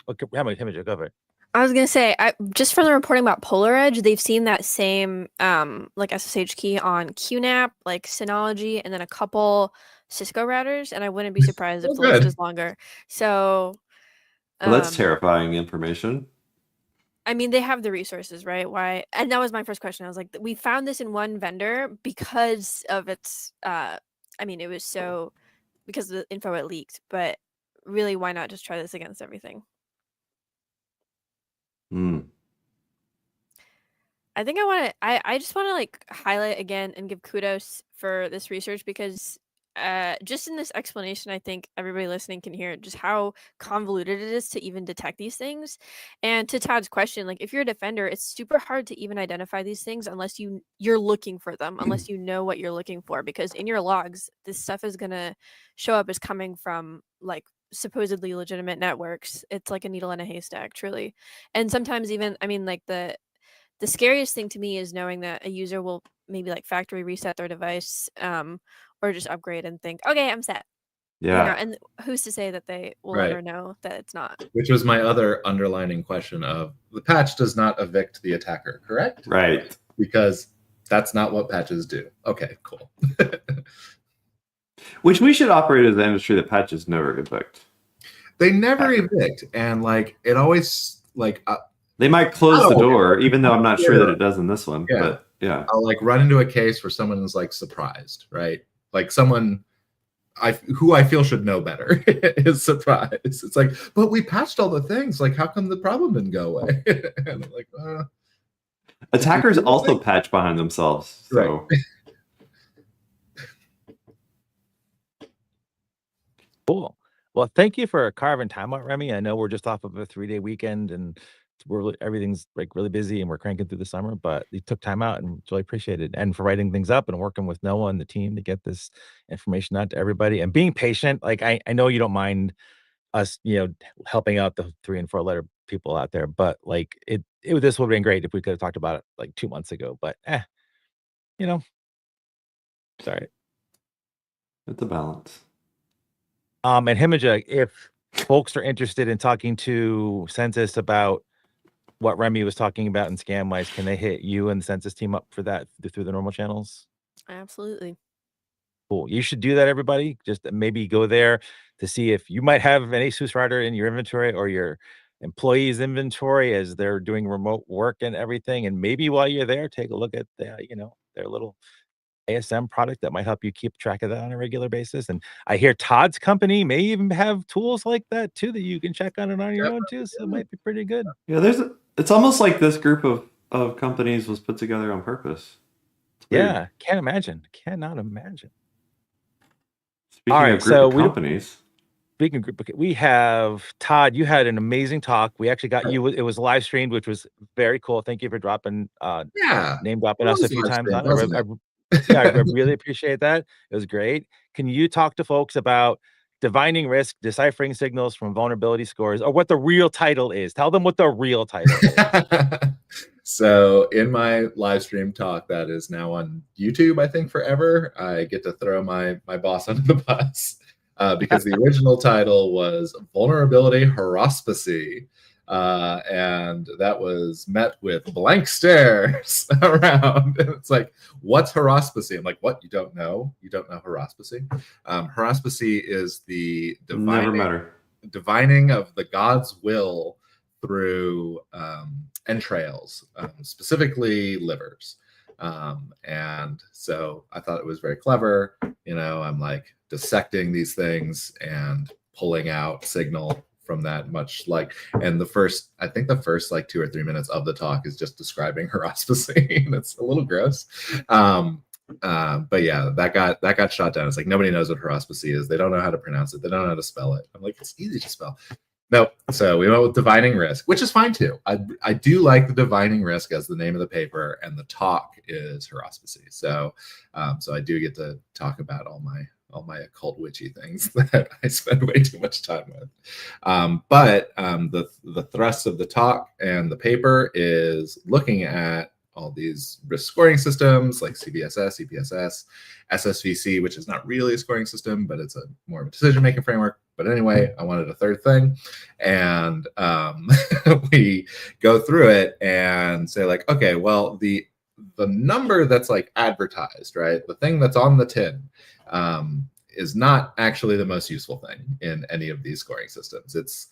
Okay, how many go for it. I was gonna say, just from the reporting about Polar Edge, they've seen that same like SSH key on QNAP, like Synology, and then a couple Cisco routers, and I wouldn't be surprised if Oh, the list good. is longer. So, Well, that's um, terrifying information. I mean, they have the resources, right? Why? And that was my first question. I was like, we found this in one vendor because of its. I mean, it was so because of the info it leaked, but really, why not just try this against everything? Mm. I think I just want to like highlight again and give kudos for this research because just in this explanation, I think everybody listening can hear just how convoluted it is to even detect these things. And to Todd's question, like if you're a defender, it's super hard to even identify these things unless you're looking for them, unless you know what you're looking for, because in your logs, this stuff is gonna show up as coming from like supposedly legitimate networks. It's like a needle in a haystack, truly. And sometimes even, I mean, like the scariest thing to me is knowing that a user will maybe like factory reset their device or just upgrade and think, okay, I'm set. Yeah. And who's to say that they will Right. ever know that it's not? Which was my other underlining question of the patch does not evict the attacker, correct? Right. Because that's not what patches do. Okay, cool. Which we should operate as an industry that patches never evict. They never Hacker. evict, and like it always like They might close the Oh, door, even though I'm not sure that yeah. it does in this one. Yeah. But yeah. I'll like run into a case where someone's like surprised, right? Like someone who I feel should know better is surprised. It's like, but we patched all the things. Like, how come the problem didn't go away? And I'm like, Attackers also patch behind themselves. So Right. Cool. Well, thank you for carving time out, Remy. I know we're just off of a 3-day weekend and everything's like really busy and we're cranking through the summer, but you took time out and it's really appreciated. And for writing things up and working with Noah and the team to get this information out to everybody and being patient. Like I know you don't mind us, helping out the 3 and 4 letter people out there, but like this would have been great if we could have talked about it like 2 months ago. But sorry. it's a balance. And Himija, if folks are interested in talking to Census about what Remy was talking about in Scamwise, can they hit you and the Census team up for that through the normal channels? Absolutely. Cool. You should do that, everybody. Just maybe go there to see if you might have an ASUS router in your inventory or your employees' inventory as they're doing remote work and everything. And maybe while you're there, take a look at their little ASM product that might help you keep track of that on a regular basis. And I hear Todd's company may even have tools like that too that you can check on it on your own too. So it might be pretty good. Yeah, it's almost like this group of companies was put together on purpose. Yeah, can't imagine. Cannot imagine. Speaking All right, of group so of companies. Speaking of group, we have Todd. You had an amazing talk. We actually got you. It was live streamed, which was very cool. Thank you for dropping, name dropping us a few times on it. I really appreciate that. It was great. Can you talk to folks about divining risk, deciphering signals from vulnerability scores, or what the real title is? Tell them what the real title is. So in my live stream talk that is now on YouTube, I think forever, I get to throw my boss under the bus because the original title was Vulnerability Harospasy. And that was met with blank stares around. And it's like, what's Harospasy? I'm like, what? You don't know? You don't know Harospasy? Harospasy is the divining of the God's will through entrails, specifically livers. And so I thought it was very clever. I'm like dissecting these things and pulling out signal from that and the first like 2 or 3 minutes of the talk is just describing Harospasy. And it's a little gross. But yeah, that got shot down. It's like nobody knows what Harospasy is. They don't know how to pronounce it. They don't know how to spell it. I'm like, it's easy to spell. Nope. So we went with divining risk, which is fine too. I do like the divining risk as the name of the paper, and the talk is Harospasy. So I do get to talk about all my occult witchy things that I spend way too much time with. But the thrust of the talk and the paper is looking at all these risk scoring systems like CVSS, EPSS, SSVC, which is not really a scoring system, but it's a more of a decision-making framework. But anyway, I wanted a third thing. And we go through it and say like, okay, well, the number that's like advertised, right? The thing that's on the tin is not actually the most useful thing in any of these scoring systems. It's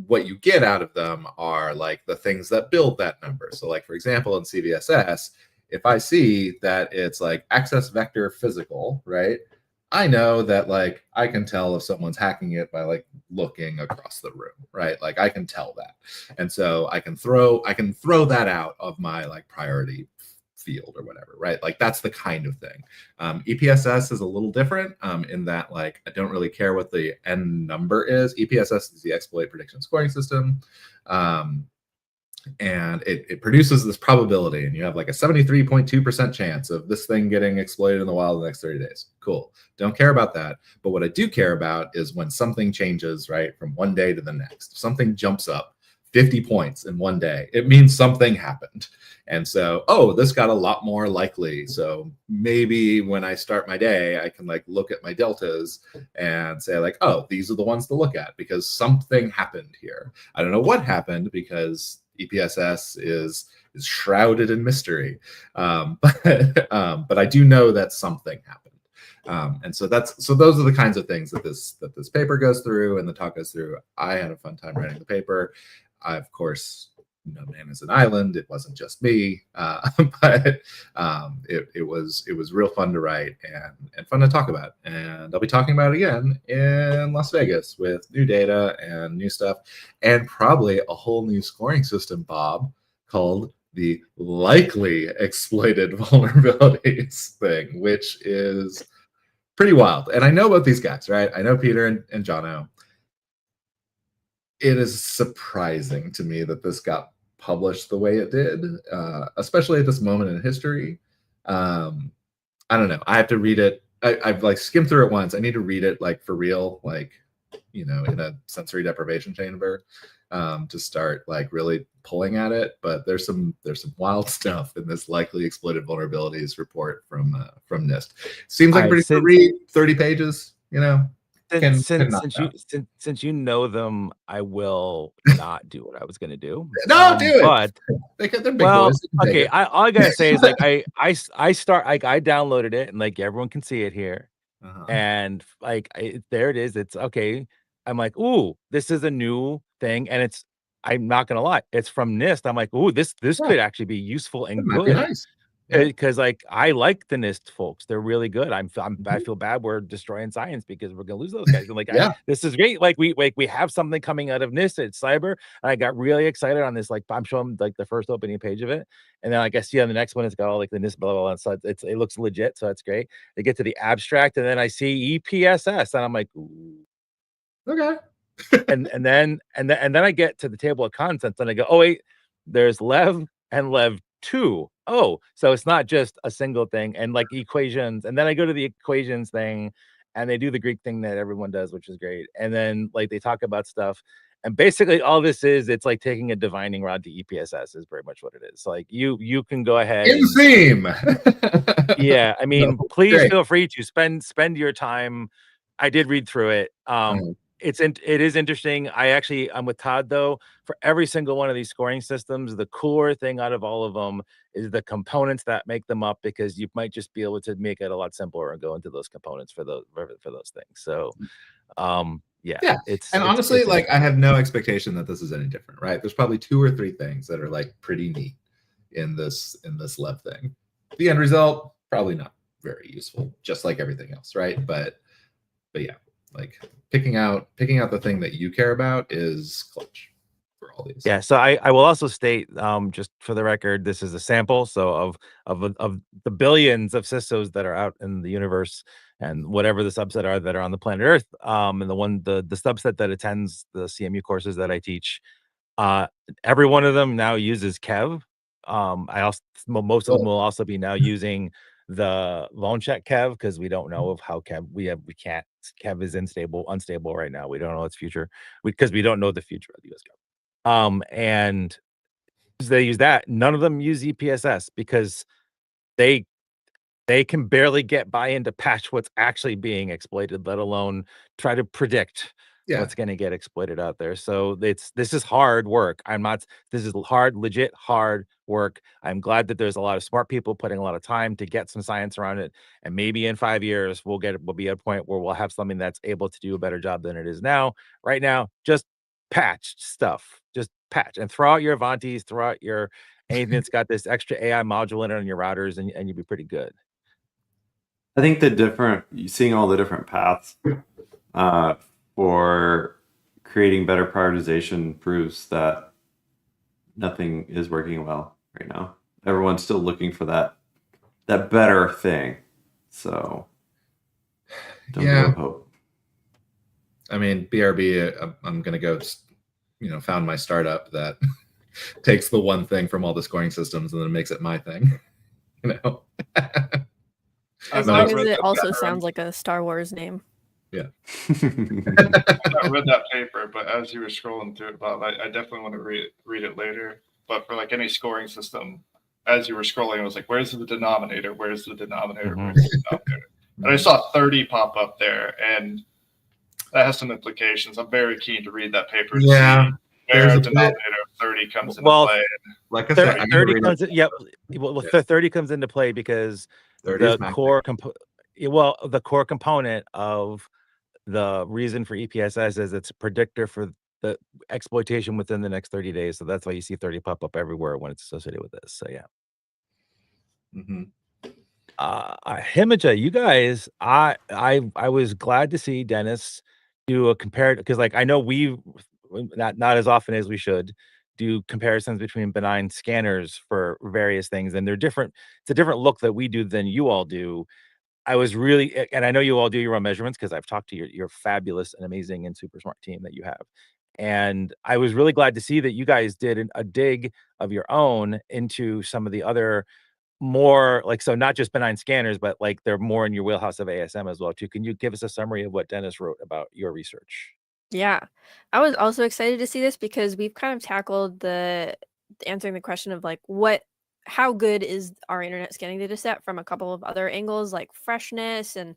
what you get out of them are like the things that build that number. So like, for example, in CVSS, if I see that it's like access vector physical, right? I know that like I can tell if someone's hacking it by like looking across the room, right? Like I can tell that. And so I can throw that out of my like priority field or whatever, right? Like that's the kind of thing. EPSS is a little different in that like I don't really care what the end number is. EPSS is the exploit prediction scoring system. And it produces this probability, and you have like a 73.2% chance of this thing getting exploited in the wild in the next 30 days. Cool. Don't care about that. But what I do care about is when something changes, right, from one day to the next. If something jumps up 50 points in one day, it means something happened. And so, oh, this got a lot more likely. So maybe when I start my day, I can like look at my deltas and say like, oh, these are the ones to look at because something happened here. I don't know what happened because EPSS is shrouded in mystery. But I do know that something happened. And so those are the kinds of things that this paper goes through and the talk goes through. I had a fun time writing the paper. I, of course, no man is an island. It wasn't just me, but it was real fun to write and fun to talk about. And I'll be talking about it again in Las Vegas with new data and new stuff, and probably a whole new scoring system, Bob, called the likely exploited vulnerabilities thing, which is pretty wild. And I know about these guys, right? I know Peter and Jono. It is surprising to me that this got published the way it did, especially at this moment in history. I don't know. I have to read it. I've like skimmed through it once. I need to read it like for real, like, you know, in a sensory deprivation chamber to start like really pulling at it. But there's some wild stuff in this likely exploited vulnerabilities report from NIST. Seems like pretty to read, 30 pages, you know. Since you know them, I will not do what I was going to do. No, do it. But they're big boys. Okay. All I gotta say is like I downloaded it and like everyone can see it here, and like there it is. It's okay. I'm like, ooh, this is a new thing, and it's. I'm not gonna lie, it's from NIST. I'm like, ooh, this could actually be useful and good. Be nice. Because like I like the NIST folks, they're really good. I feel bad we're destroying science because we're gonna lose those guys. Like, this is great. Like we have something coming out of NIST. It's cyber, and I got really excited on this. Like I'm showing like the first opening page of it, and then like I see on the next one it's got all like the NIST blah blah blah. And so it looks legit, so that's great. They get to the abstract, and then I see EPSS, and I'm like, ooh. Okay. and then I get to the table of contents, and I go, oh wait, there's Lev and Lev 2. Oh, so it's not just a single thing, and like equations, and then I go to the equations thing, and they do the Greek thing that everyone does, which is great. And then like they talk about stuff, and basically all this is, it's like taking a divining rod to EPSS is very much what it is. Like you can go ahead in theme. Yeah, I mean, please feel free to spend your time. I did read through it. It is interesting. I'm with Todd though. For every single one of these scoring systems, the cooler thing out of all of them is the components that make them up, because you might just be able to make it a lot simpler and go into those components for those things. So, yeah. And honestly, like I have no expectation that this is any different, right? There's probably 2 or 3 things that are like pretty neat in this Lev thing. The end result probably not very useful, just like everything else, right? But yeah. Like picking out the thing that you care about is clutch for all these. Yeah. So I will also state, just for the record, this is a sample. So of the billions of CISOs that are out in the universe, and whatever the subset are that are on the planet Earth, and the subset that attends the CMU courses that I teach, every one of them now uses Kev. Most of them will also be now using the loan check Kev, because we don't know of how Kev Kev is unstable right now. We don't know its future because we don't know the future of the US government. And they use that. None of them use EPSS because they can barely get buy-in to patch what's actually being exploited, let alone try to predict what's going to get exploited out there. So this is hard work. This is hard, legit hard work. I'm glad that there's a lot of smart people putting a lot of time to get some science around it. And maybe in 5 years, we'll be at a point where we'll have something that's able to do a better job than it is now. Right now, just patch stuff, just patch and throw out your Avantis, throw out your anything that's got this extra AI module in it on your routers, and you'll be pretty good. I think seeing all the different paths for creating better prioritization proves that nothing is working well right now. Everyone's still looking for that better thing. So don't give up hope. I mean, BRB, I'm going to go, found my startup that takes the one thing from all the scoring systems and then makes it my thing. As long as it also sounds like a Star Wars name. Yeah. I read that paper, but as you were scrolling through it, Bob, I definitely want to read it later. But for like any scoring system, as you were scrolling, it was like, where's the denominator? Where's the denominator? Where's the denominator? And I saw 30 pop up there, and that has some implications. I'm very keen to read that paper. Yeah. Where the denominator of 30 comes into play. Like I said, 30 comes. The 30 comes into play because the core component of the reason for EPSS is it's a predictor for the exploitation within the next 30 days. So that's why you see 30 pop up everywhere when it's associated with this. So yeah. Himija, you guys, I was glad to see Dennis do a comparative, because like I know we not as often as we should do comparisons between benign scanners for various things, and they're different. It's a different look that we do than you all do. I was really, and I know you all do your own measurements because I've talked to your fabulous and amazing and super smart team that you have. And I was really glad to see that you guys did a dig of your own into some of the other more like, so not just benign scanners, but like they're more in your wheelhouse of ASM as well too. Can you give us a summary of what Dennis wrote about your research? Yeah, I was also excited to see this because we've kind of tackled answering the question of like how good is our internet scanning data set from a couple of other angles, like freshness and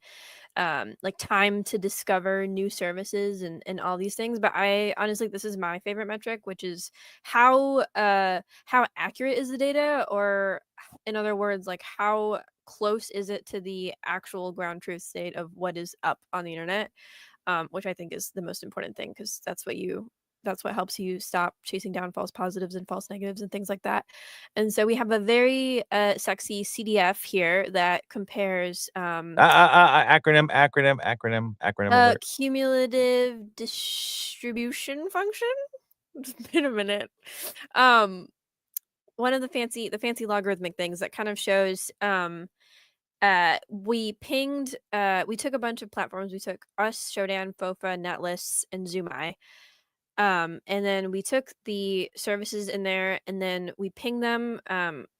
like time to discover new services and all these things. But I honestly, this is my favorite metric, which is how accurate is the data, or in other words, like how close is it to the actual ground truth state of what is up on the internet, which I think is the most important thing, because that's what helps you stop chasing down false positives and false negatives and things like that. And so we have a very sexy CDF here that compares acronym alert. cumulative distribution function. Just been a minute. One of the fancy logarithmic things that kind of shows we took a bunch of platforms. We took us, Shodan, Fofa, Netlists, and Zoomai. And then we took the services in there and then we pinged them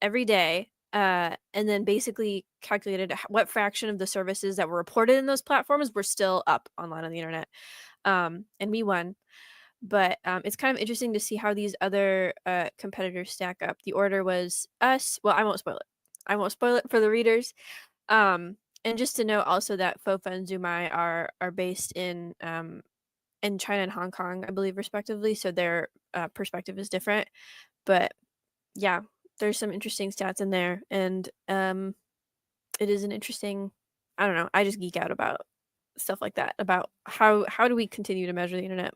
every day, and then basically calculated what fraction of the services that were reported in those platforms were still up online on the internet. And we won. But it's kind of interesting to see how these other competitors stack up. The order was us. Well, I won't spoil it for the readers. And just to note also that Fofa and Zoomai are based in China and Hong Kong, I believe, respectively. So their perspective is different. But yeah, there's some interesting stats in there. And it is an interesting, I don't know, I just geek out about stuff like that, about how do we continue to measure the internet.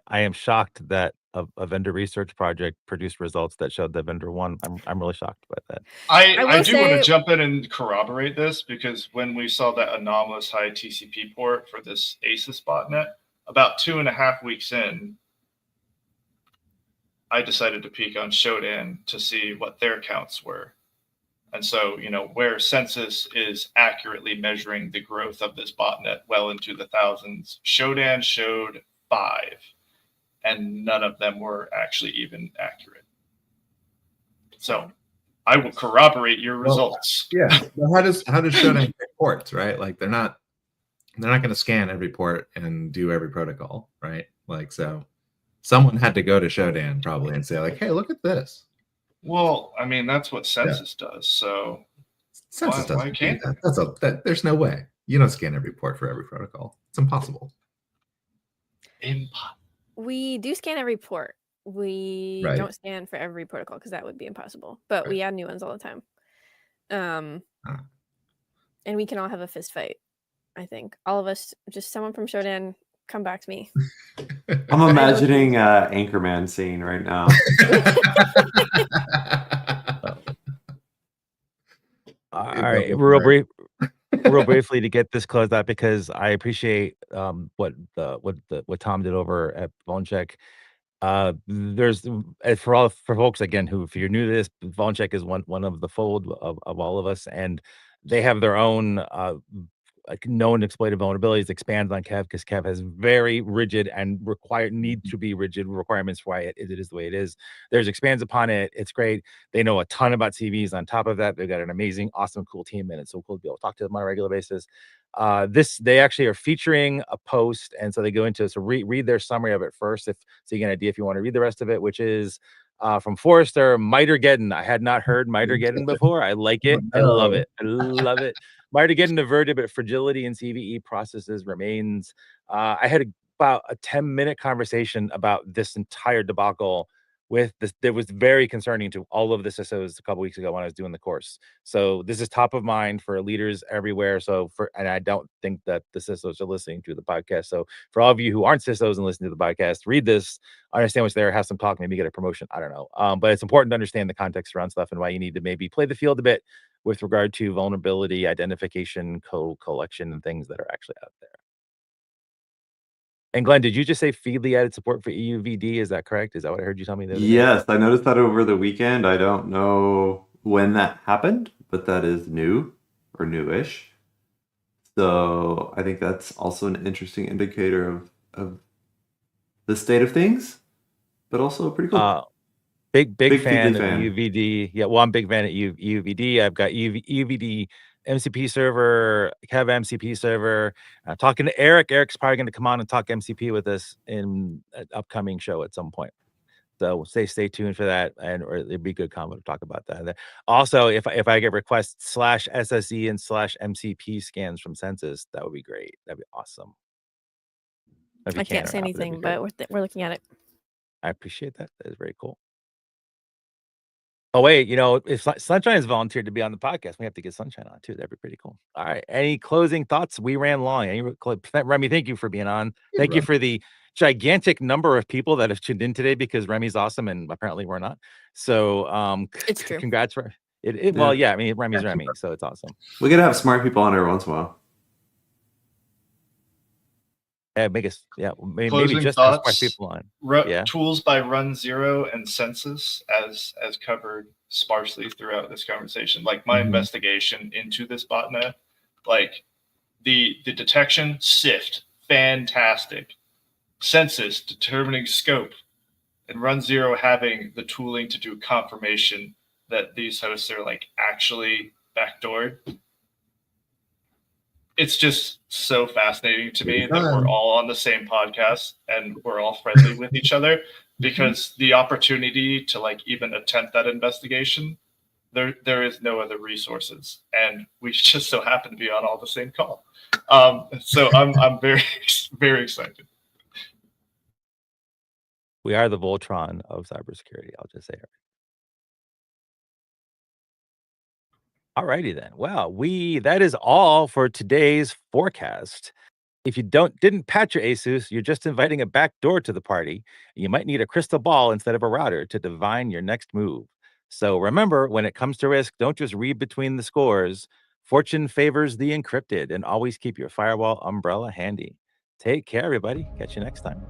I am shocked that a vendor research project produced results that showed that vendor won. I'm really shocked by that. I do want to jump in and corroborate this, because when we saw that anomalous high TCP port for this ASUS botnet, about 2.5 weeks in, I decided to peek on Shodan to see what their counts were. And so, where Census is accurately measuring the growth of this botnet well into the thousands, Shodan showed 5. And none of them were actually even accurate. So I will corroborate your Well, results. Yeah. Well, how does Shodan pick ports, right? Like they're not going to scan every port and do every protocol, right? Like so, someone had to go to Shodan probably and say like, hey, look at this. Well, I mean, that's what Census does. So Census why doesn't do can't that. There's no way. You don't scan every port for every protocol. It's impossible. We do scan every port. We Right. don't scan for every protocol because that would be impossible. But we add new ones all the time. And we can all have a fist fight. I think all of us, just someone from Shodan, come back to me. I'm imagining Anchorman scene right now. All right, real briefly to get this closed out, because I appreciate what Tom did over at VoneCheck. There's for folks again who, if you're new to this, VoneCheck is one of the fold of all of us, and they have their own known exploited vulnerabilities. Expands on Kev because Kev has very rigid and need to be rigid requirements for why it is the way it is. There's expands upon it. It's great. They know a ton about CVs. On top of that, they've got an amazing, awesome, cool team, and it's so cool to be able to talk to them on a regular basis. They actually are featuring a post, and so they go into read their summary of it first, so you get an idea if you want to read the rest of it, which is from Forrester, Mitergeddon. I had not heard Mitergeddon before. I like it. I love it. I love it. Mitergeddon averted, but fragility in CVE processes remains. I had about a 10-minute conversation about this entire debacle with this. That was very concerning to all of the CISOs a couple weeks ago when I was doing the course. So this is top of mind for leaders everywhere. And I don't think that the CISOs are listening to the podcast. So for all of you who aren't CISOs and listen to the podcast, read this, understand what's there, have some talk, maybe get a promotion. I don't know. But it's important to understand the context around stuff and why you need to maybe play the field a bit with regard to vulnerability identification, collection, and things that are actually out there. And Glenn, did you just say Feedly added support for EUVD? Is that correct? Is that what I heard you tell me the other day? Yes, I noticed that over the weekend. I don't know when that happened, but that is new or newish. So I think that's also an interesting indicator of the state of things, but also pretty cool. Big fan Feedly of EUVD. Yeah, well, I'm a big fan of EUVD. I've got EUVD MCP server, have MCP server. Talking to Eric. Eric's probably going to come on and talk MCP with us in an upcoming show at some point. So stay tuned for that, or it'd be a good combo to talk about that. Also, if I get requests /SSE and /MCP scans from Census, that would be great. That'd be awesome. I can't say anything, but we're looking at it. I appreciate that. That is very cool. Oh, wait, if Sunshine is volunteered to be on the podcast, we have to get Sunshine on too. That'd be pretty cool. All right. Any closing thoughts? We ran long. Remy, thank you for being on. Thank you for the gigantic number of people that have tuned in today, because Remy's awesome and apparently we're not. So it's true. Congrats for it. Well, yeah, I mean, Remy's Remy, so it's awesome. We gotta have smart people on every once in a while. Maybe just thoughts, smart people on. Tools by Run Zero and Census as covered sparsely throughout this conversation. Like my investigation into this botnet, like the detection, SIFT, fantastic. Census, determining scope, and Run Zero having the tooling to do confirmation that these hosts are like actually backdoored. It's just so fascinating to me that we're all on the same podcast and we're all friendly with each other, because the opportunity to like even attempt that investigation, there is no other resources, and we just so happen to be on all the same call. So I'm very, very excited. We are the Voltron of cybersecurity. I'll just say it. Alrighty then. Well, that is all for today's forecast. If you didn't patch your ASUS, you're just inviting a backdoor to the party. You might need a crystal ball instead of a router to divine your next move. So remember, when it comes to risk, don't just read between the scores. Fortune favors the encrypted, and always keep your firewall umbrella handy. Take care, everybody. Catch you next time.